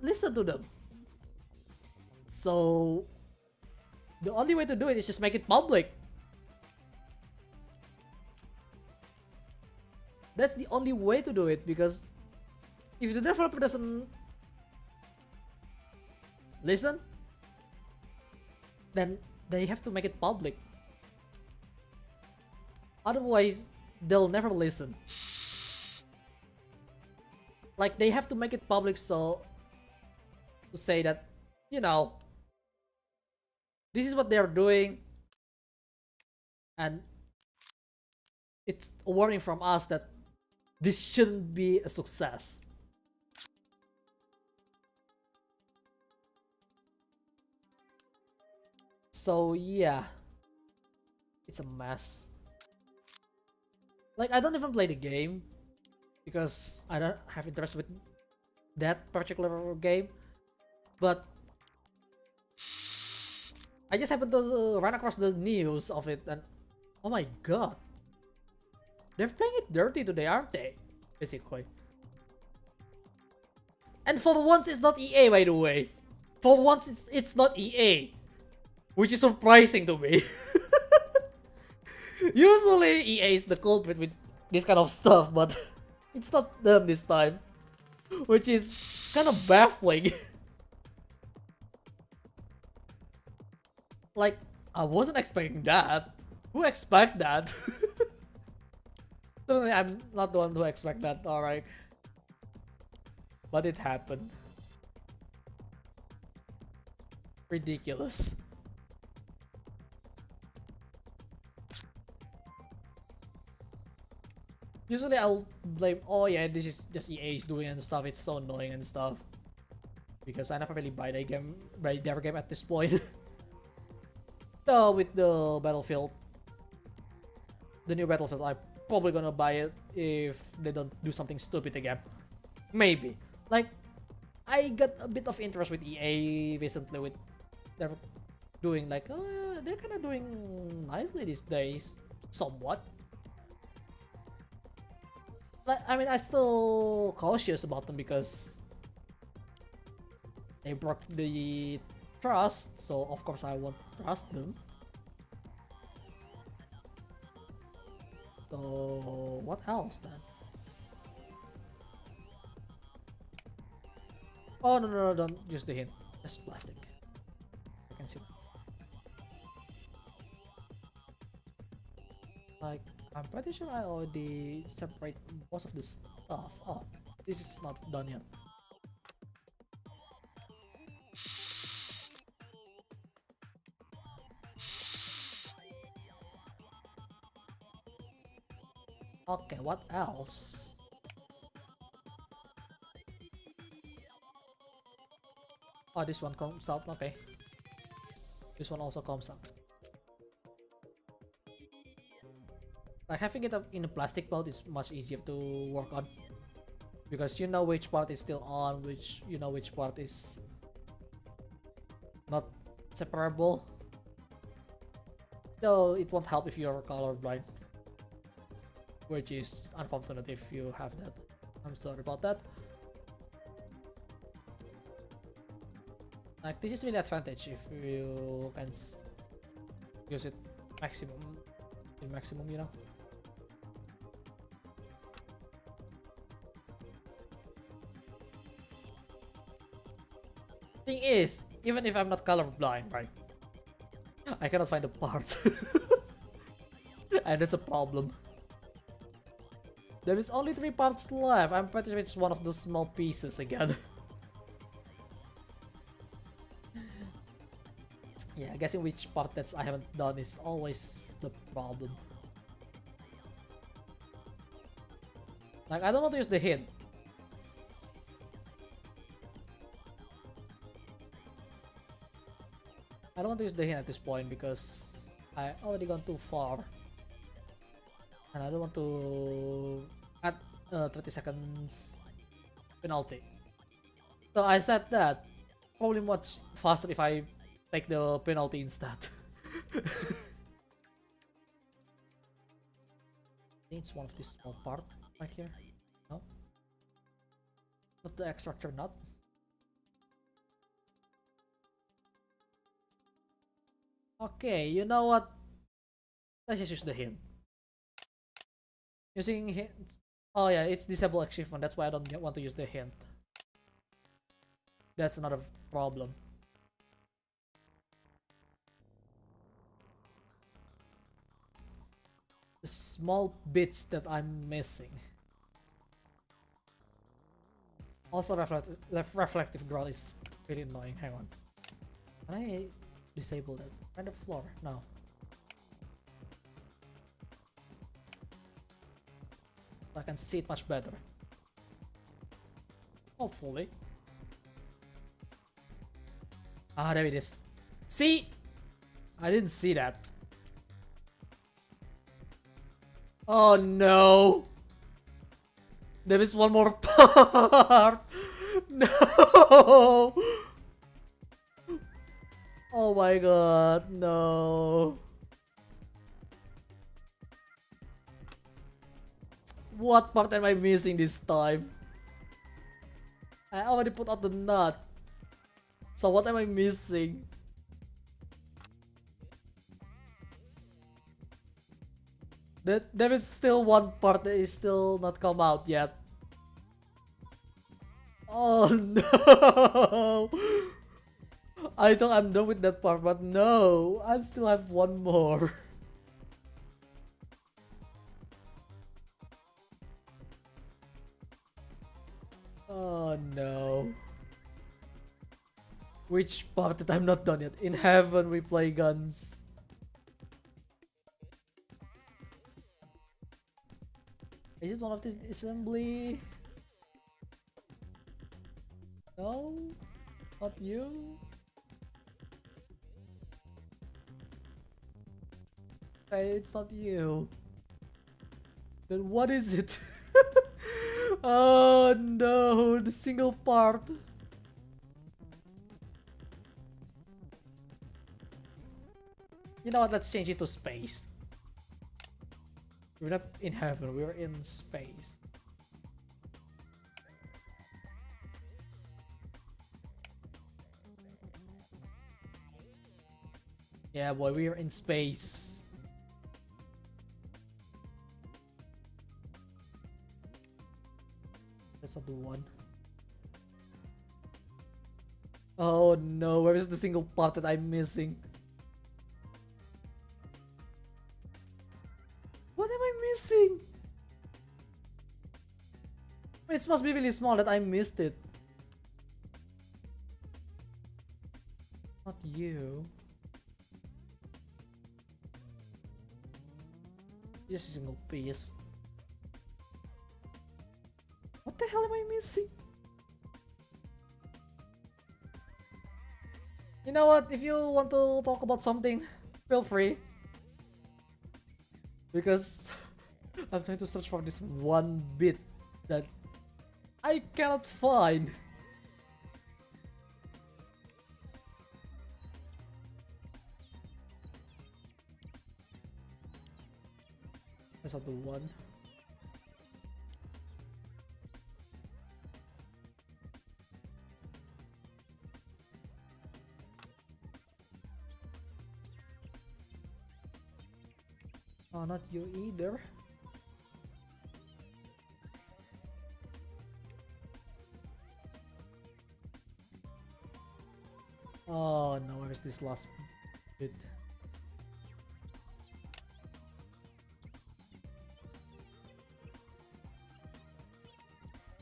Speaker 1: listen to them. So the only way to do it is just make it public. That's the only way to do it, because if the developer doesn't listen, then they have to make it public. Otherwise, they'll never listen. Like, they have to make it public so to say that, you know, this is what they're doing, and it's a warning from us that this shouldn't be a success. So yeah, it's a mess. Like, I don't even play the game because I don't have interest with that particular game, but I just happened to run across the news of it, and oh my god, they're playing it dirty today, aren't they? Basically. And for once, it's not EA, by the way. For once, it's not EA. Which is surprising to me. Usually, EA is the culprit with this kind of stuff, but it's not them this time. Which is kind of baffling. Like, I wasn't expecting that. Who expect that? Certainly, I'm not the one who expect that. All right, but it happened. Ridiculous. Usually I'll blame, oh yeah, this is just EA's doing and stuff, it's so annoying and stuff. Because I never really buy their game at this point. So with the Battlefield, the new Battlefield, I'm probably gonna buy it if they don't do something stupid again. Maybe. Like, I got a bit of interest with EA recently with they're doing like, they're kind of doing nicely these days, somewhat. I mean, I'm still cautious about them because they broke the trust, so of course I won't trust them. So what else then? Oh no, don't use the hint. Just plastic. I can see. Like, I'm pretty sure I already separate most of the stuff. Oh, this is not done yet. Okay, what else? Oh, this one comes out. Okay. This one also comes out. Like, having it in a plastic mode is much easier to work on because you know which part is still on, which part is not separable. Though it won't help if you're colorblind, which is unfortunate if you have that. I'm sorry about that. Like, this is really advantage if you can use it maximum, you know. Thing is, even if I'm not colorblind, right, I cannot find a part. And that's a problem. There is only 3 parts left. I'm pretty sure it's one of the small pieces again. Yeah, guessing which part that I haven't done is always the problem. Like, I don't want to use the hint. I don't want to use the hint at this point because I already gone too far. And I don't want to add 30 seconds penalty. So I said that probably much faster if I take the penalty instead. I think it's one of these small part right here. No? Not the extractor nut. Okay, you know what? Let's just use the hint. Using hint. Oh yeah, it's disable achievement. That's why I don't want to use the hint. That's another problem. The small bits that I'm missing. Also, reflective growth is really annoying. Hang on. Can I disable that? Render floor? No. I can see it much better. Hopefully. Ah, there it is. See? I didn't see that. Oh no! There is one more part! No! Oh my god, no. What part am I missing this time? I already put out the nut. So what am I missing? There is still one part that is still not come out yet. Oh no! I thought I'm done with that part, but no! I still have one more. Which part that I'm not done yet? In heaven we play guns. Is it one of these assembly? No? Not you? Okay, it's not you. Then what is it? Oh no, the single part. You know what, let's change it to space. We're not in heaven, we're in space. Yeah boy, we're in space. That's not the one. Oh no, where is the single part that I'm missing? What am I missing? It must be really small that I missed it. Not you. Just a single piece. What the hell am I missing? You know what? If you want to talk about something, feel free. Because I'm trying to search for this one bit that I cannot find. That's not the one. Oh, not you either. Oh no, where's this last bit?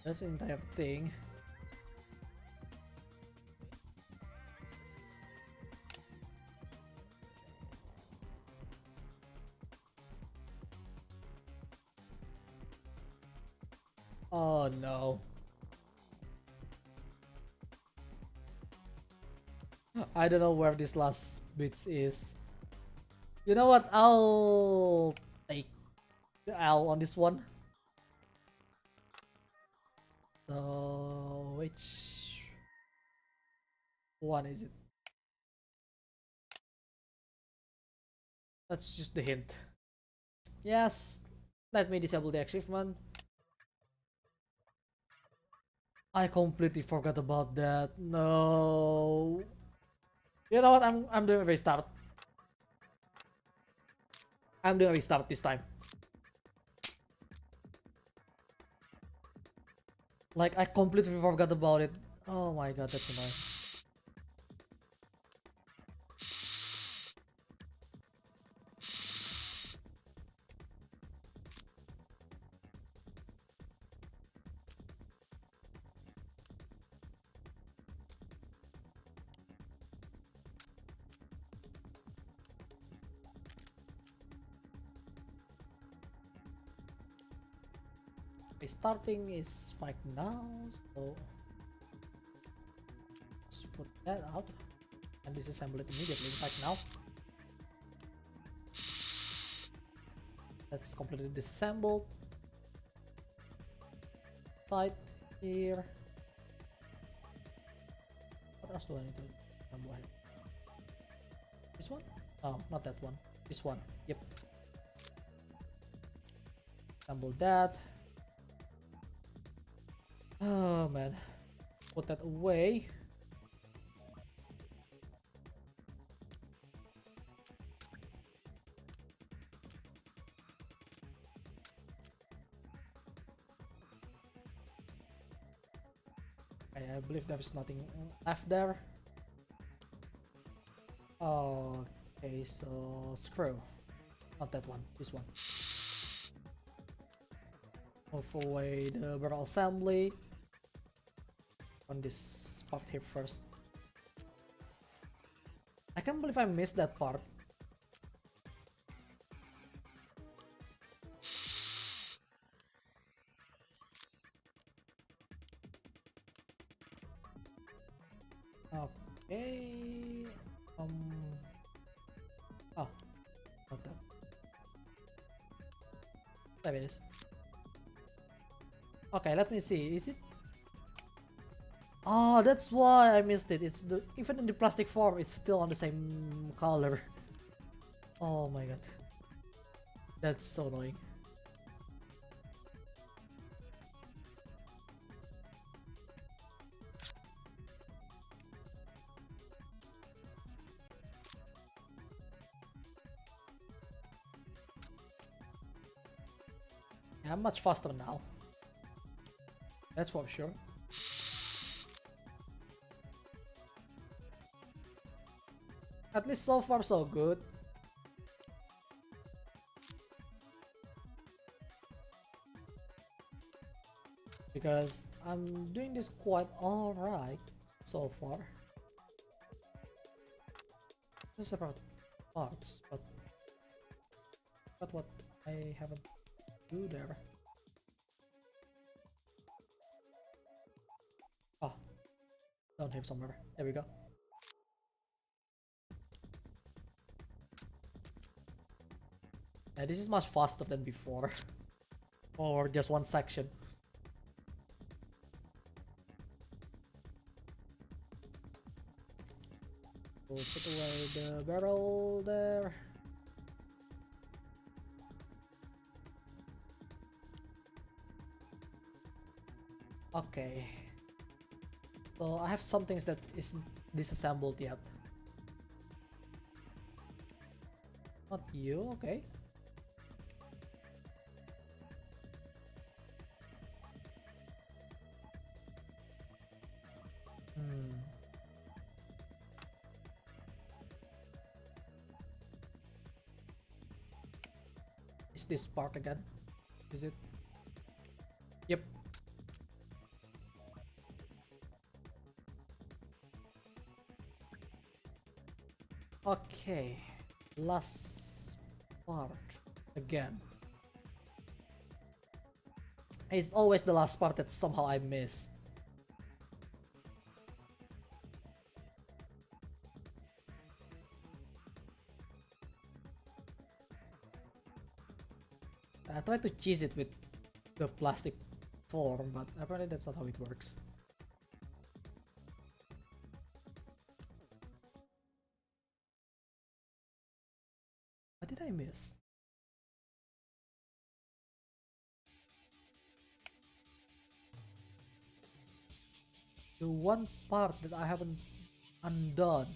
Speaker 1: That's the entire thing. Oh no. I don't know where this last bit is. You know what? I'll take the L on this one. So which one is it? That's just the hint. Yes, let me disable the achievement. I completely forgot about that. No. You know what? I'm doing a restart. I'm doing a restart this time. Like I completely forgot about it. Oh my god, that's annoying. Restarting is like now, so let's put that out and disassemble it immediately. Like now, that's completely disassembled. Side here. What else do I need to assemble here? This one? Oh, not that one. This one. Yep. Assemble that. Oh man, put that away. I believe there is nothing left there. Okay, so screw. Not that one, this one. Move away the barrel assembly. On this part here first. can't believe I missed that part. Okay. Oh, not that. There it is. Okay, let me see. Is it? Oh, that's why I missed it. It's the even in the plastic form, it's still on the same color. Oh my god, that's so annoying. Yeah, I'm much faster now. That's for sure. At least so far so good. Because I'm doing this quite alright so far. Just about parts, but what I haven't do there. Ah, down here somewhere. There we go. Yeah, this is much faster than before. Or just one section. We'll put away the barrel there. Okay. So I have some things that isn't disassembled yet. Not you, okay. Is this part again? Is it? Yep. Okay. Last part again. It's always the last part that somehow I missed. I tried to cheese it with the plastic form, but apparently that's not how it works. What did I miss? The one part that I haven't undone.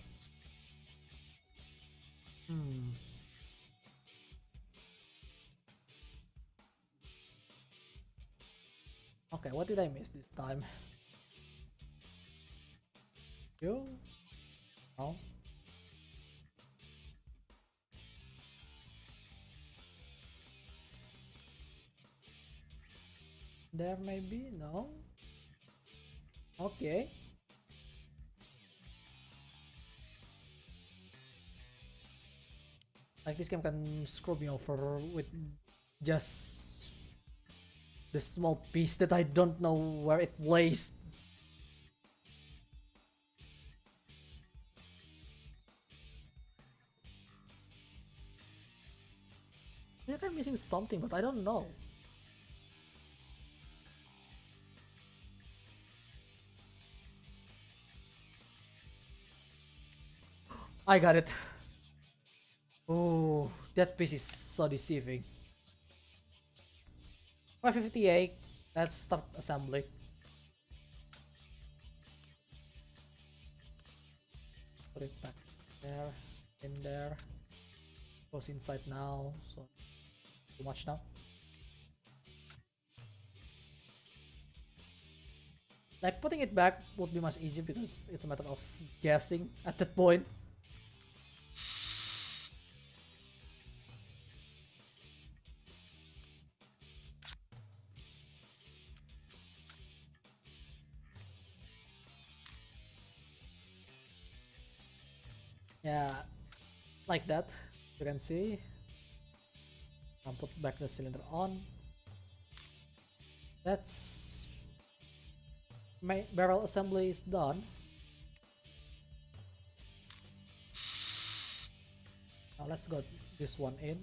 Speaker 1: Okay, what did I miss this time? You? No. There may be? No. Okay. Like this game can screw me over with just the small piece that I don't know where it lays. I think I'm missing something, but I don't know. I got it. Oh, that piece is so deceiving. 558. Let's start assembly. Put it back there, in there. Goes inside now, so too much now. Like putting it back would be much easier because it's a matter of guessing at that point. Yeah, like that. You can see. I'll put back the cylinder on. That's my barrel assembly is done. Now let's go this one in.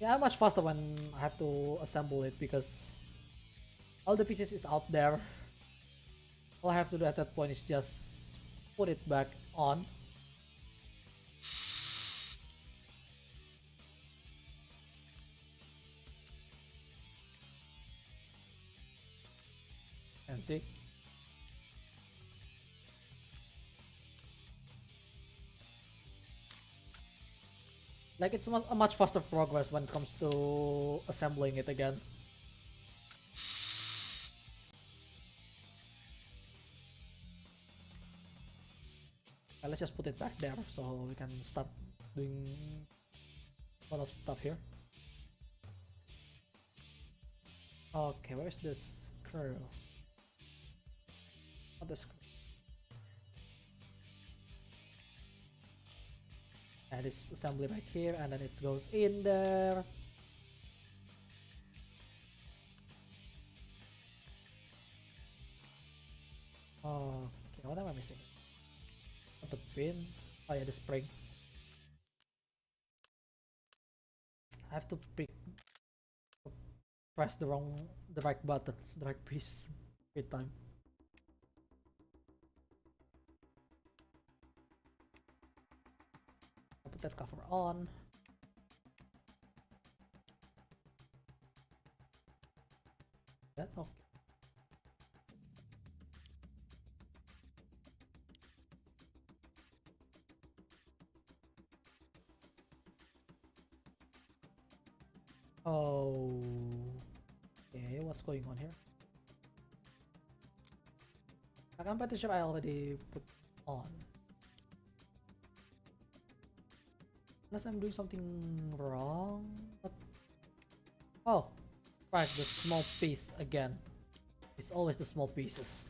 Speaker 1: Yeah, much faster when I have to assemble it because all the pieces is out there. All I have to do at that point is just put it back on. And see. Like it's a much faster progress when it comes to assembling it again. Let's just put it back there so we can start doing a lot of stuff here. Okay, where's the screw? Not the screw. And this assembly right here, and then it goes in there. Okay, what am I missing? Not the pin. Oh yeah, the spring. I have to press the right button, the right piece every time. I put that cover on. That okay. Oh, okay, what's going on here? Like, I'm pretty sure I already put on. Unless I'm doing something wrong. But... oh, right, the small piece again. It's always the small pieces.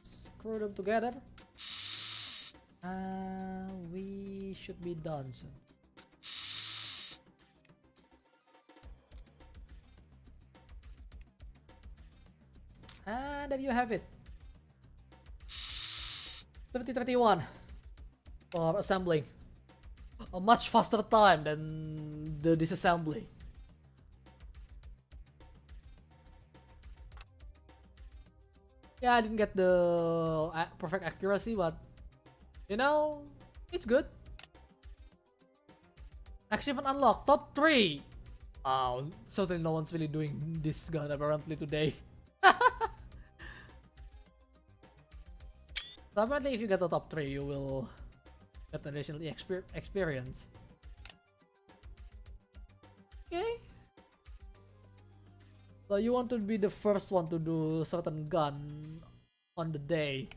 Speaker 1: Screw them together. We should be done soon. And there you have it. 2021 for assembling. A much faster time than the disassembly. Yeah, I didn't get the perfect accuracy, but you know, it's good. Achievement unlocked, top 3. Wow, certainly no one's really doing this gun apparently today. So apparently if you get the top 3, you will get additional experience. Okay. So you want to be the first one to do certain gun on the day.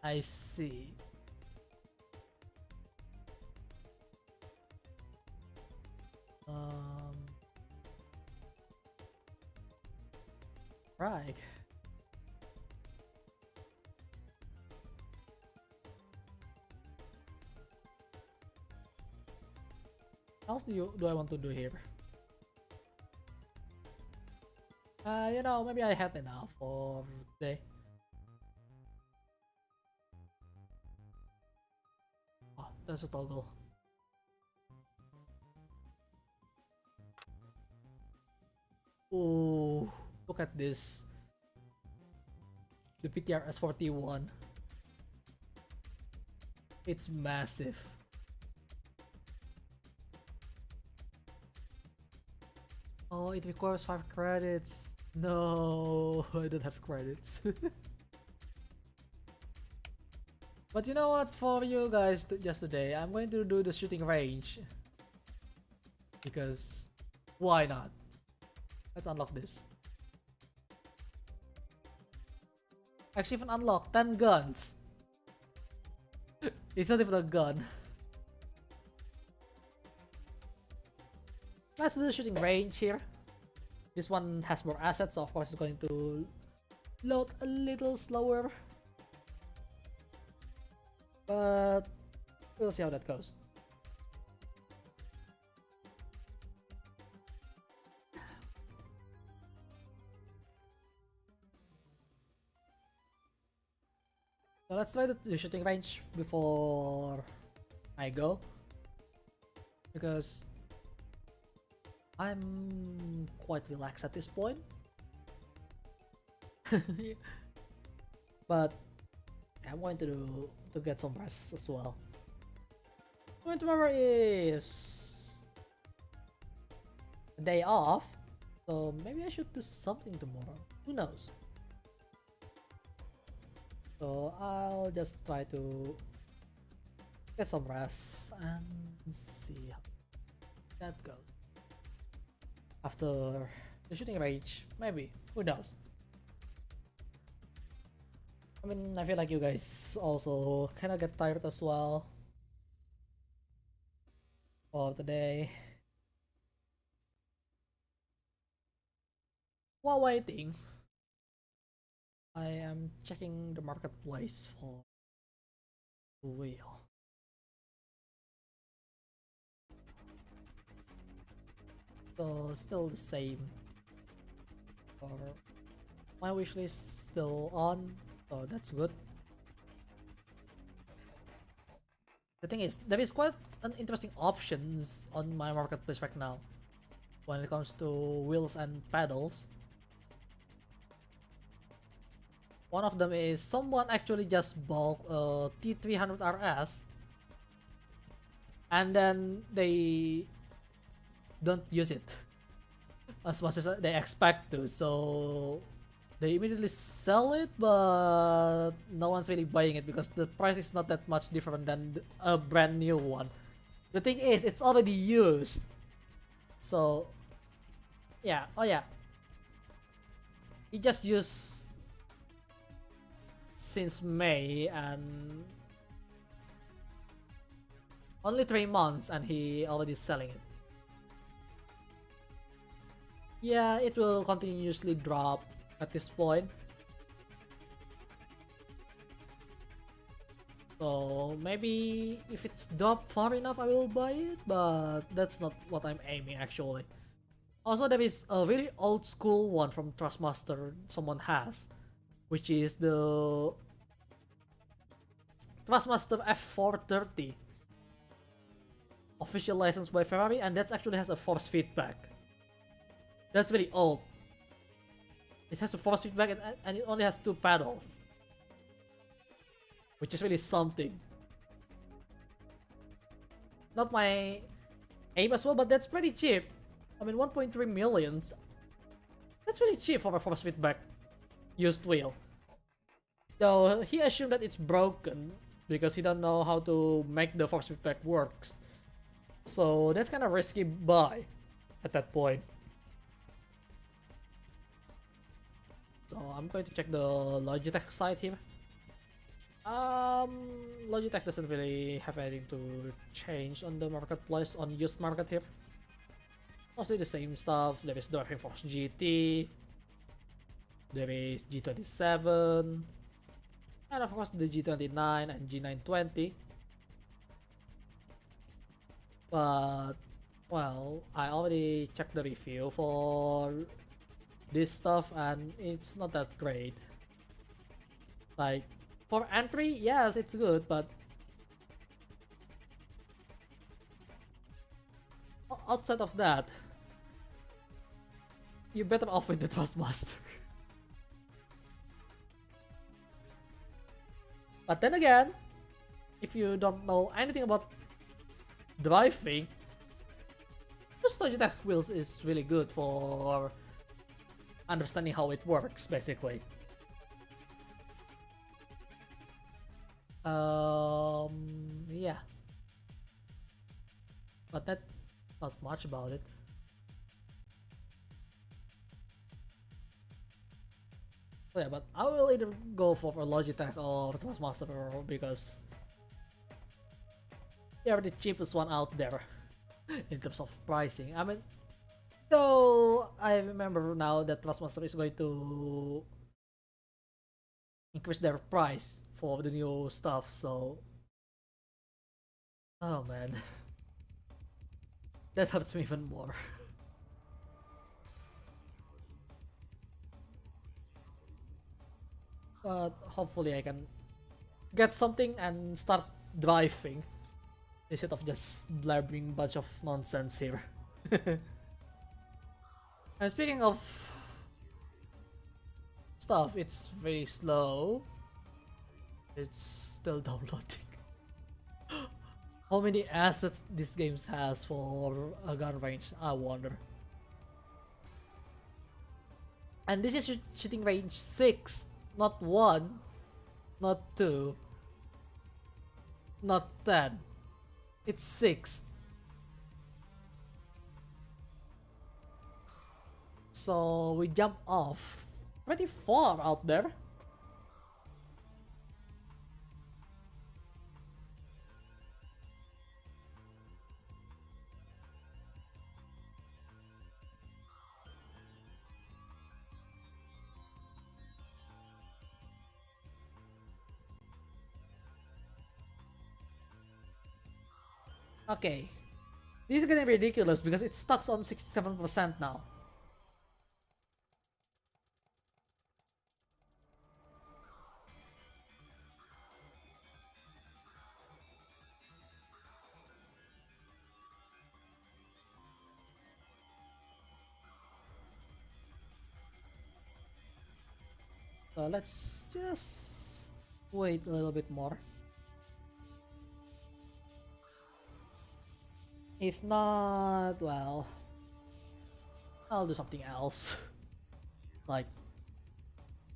Speaker 1: I see. Right. What else do I want to do here? You know, maybe I had enough for today. Oh, there's a toggle. Ooh, look at this. The PTR S41. It's massive. Oh, it requires 5 credits. No, I don't have credits. But you know what, for you guys just today, I'm going to do the shooting range. Because, why not? Let's unlock this. Achievement unlocked, 10 guns. It's not even a gun. Let's do the shooting range here. This one has more assets, so of course it's going to load a little slower. But we'll see how that goes. So let's try the shooting range before I go, because I'm quite relaxed at this point. But I'm going to get some rest as well. And tomorrow is a day off, so maybe I should do something tomorrow. Who knows? So I'll just try to get some rest and see how that goes. After the shooting range, maybe. Who knows? I mean, I feel like you guys also kind of get tired as well for the day. While waiting, I am checking the marketplace for the wheel. So still the same. Or my wishlist still on, so that's good. The thing is, there is quite an interesting options on my marketplace right now when it comes to wheels and pedals. One of them is someone actually just bought a T300 RS and then they don't use it as much as they expect to, so they immediately sell it, but no one's really buying it because the price is not that much different than a brand new one. The thing is, it's already used, so yeah. Oh yeah, he just used since May and only 3 months and he already selling it. Yeah, it will continuously drop at this point. So maybe if it's dropped far enough I will buy it, but that's not what I'm aiming actually. Also, there is a very old school one from Trustmaster someone has, which is the Trustmaster F430, official license by Ferrari, and that actually has a force feedback. That's very old. It has a force feedback and it only has 2 pedals, which is really something. Not my aim as well, but that's pretty cheap. I mean, 1.3 millions. That's really cheap for a force feedback used wheel. Though he assumed that it's broken because he don't know how to make the force feedback works. So that's kind of risky buy at that point. So I'm going to check the Logitech site here. Logitech doesn't really have anything to change on the marketplace, on used market here. Mostly the same stuff. There is Driving Force GT, there is G27, and of course the G29 and G920. But, well, I already checked the review for this stuff and it's not that great. Like, for entry, yes, it's good, but outside of that, you're better off with the Trustmaster. But then again, if you don't know anything about driving, just Logitech wheels is really good for understanding how it works, basically. Yeah. But that's not much about it. So yeah, but I will either go for a Logitech or Trustmaster because they are the cheapest one out there in terms of pricing. I mean, So I remember now that Trustmaster is going to increase their price for the new stuff. So, oh man, that hurts me even more. But hopefully I can get something and start driving instead of just blabbering bunch of nonsense here. And speaking of stuff, it's very slow. It's still downloading. How many assets this game has for a gun range, I wonder. And this is shooting range 6, not 1, not 2, not 10. It's 6. So we jump off pretty far out there. Okay, this is getting ridiculous because it stuck on 67% now. So let's just wait a little bit more. If not, well, I'll do something else. Like,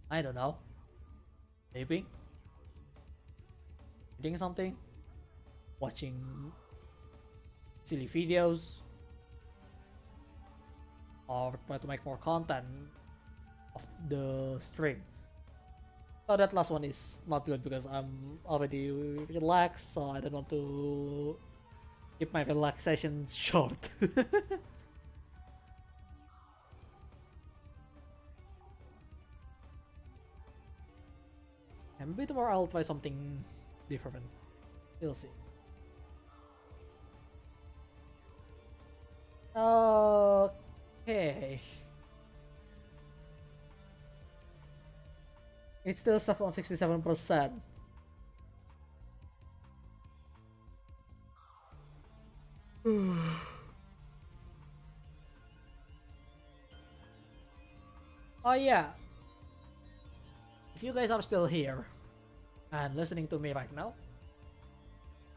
Speaker 1: I don't know, maybe reading something, watching silly videos, or try to make more content of the stream. So that last one is not good because I'm already relaxed, so I don't want to keep my relaxation short. And maybe tomorrow I'll try something different. We'll see. Okay. It still sucks on 67%. Oh yeah, if you guys are still here and listening to me right now,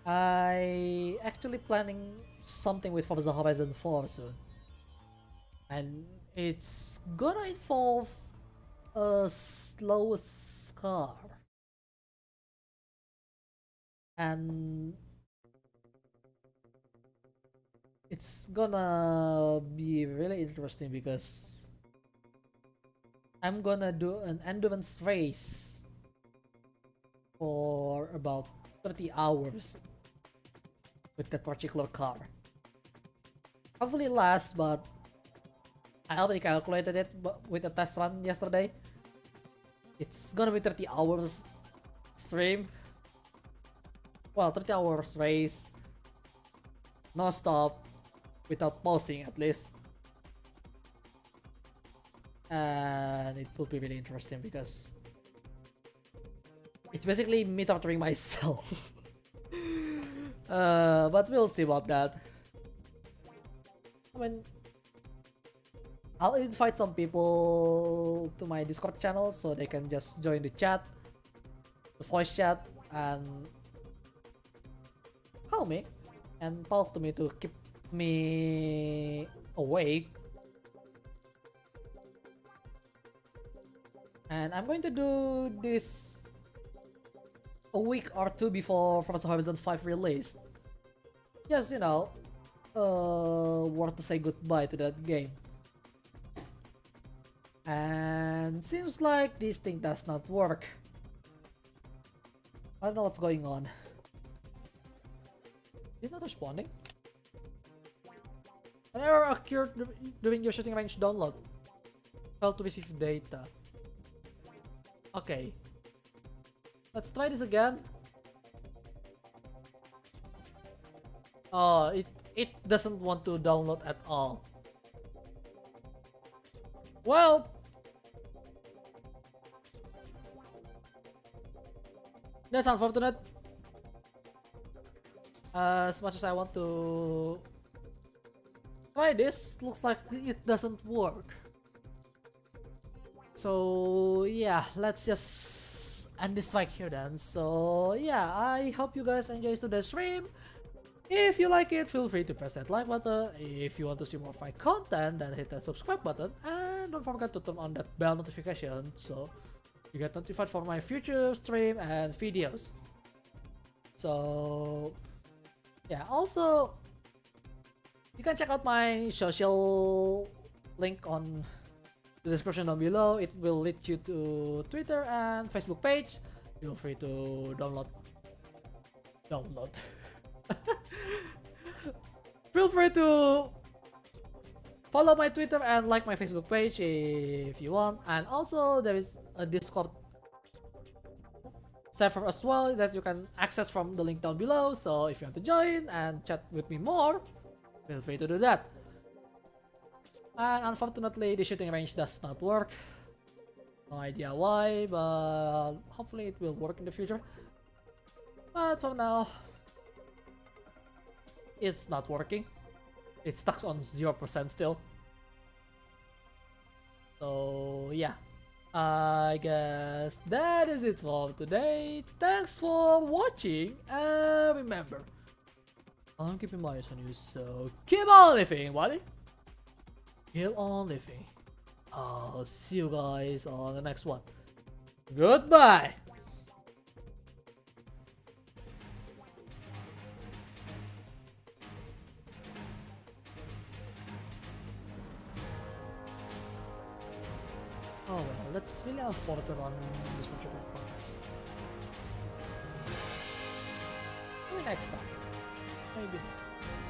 Speaker 1: I actually planning something with Forza Horizon 4 soon. And it's gonna involve a slow car. And it's gonna be really interesting because I'm gonna do an endurance race for about 30 hours with that particular car. Hopefully it lasts, but I already calculated it with a test run yesterday. It's gonna be 30 hours stream. Well, 30 hours race, non-stop, without pausing at least. And it will be really interesting because it's basically me torturing myself. But we'll see about that. I mean, I'll invite some people to my Discord channel so they can just join the chat, the voice chat, and call me and talk to me to keep me awake. And I'm going to do this a week or two before Forza Horizon 5 release. Just, you know, worth to say goodbye to that game. And seems like this thing does not work. I don't know what's going on. Is it not responding? An error occurred during your shooting range download. Failed to receive data. Okay. Let's try this again. Oh, it doesn't want to download at all. Well, that's unfortunate. As much as I want to try this, looks like it doesn't work. So yeah, let's just end this right here then. So yeah, I hope you guys enjoyed today's stream. If you like it, feel free to press that like button. If you want to see more fight content, then hit that subscribe button. And don't forget to turn on that bell notification so you get notified for my future stream and videos. So yeah, also you can check out my social link on the description down below. It will lead you to Twitter and Facebook page. Feel free to download. Feel free to follow my Twitter and like my Facebook page if you want. And also there is a Discord server as well that you can access from the link down below. So if you want to join and chat with me more, feel free to do that. And unfortunately the shooting range does not work. No idea why, but hopefully it will work in the future. But for now, it's not working. It's stuck on 0% still. So yeah, I guess that is it for today. Thanks for watching, and remember, I'm keeping my eyes on you, so keep on living, buddy. Keep on living. I'll see you guys on the next one. Goodbye. Oh well, that's really unfortunate on this particular podcast. Maybe next time. Maybe next time.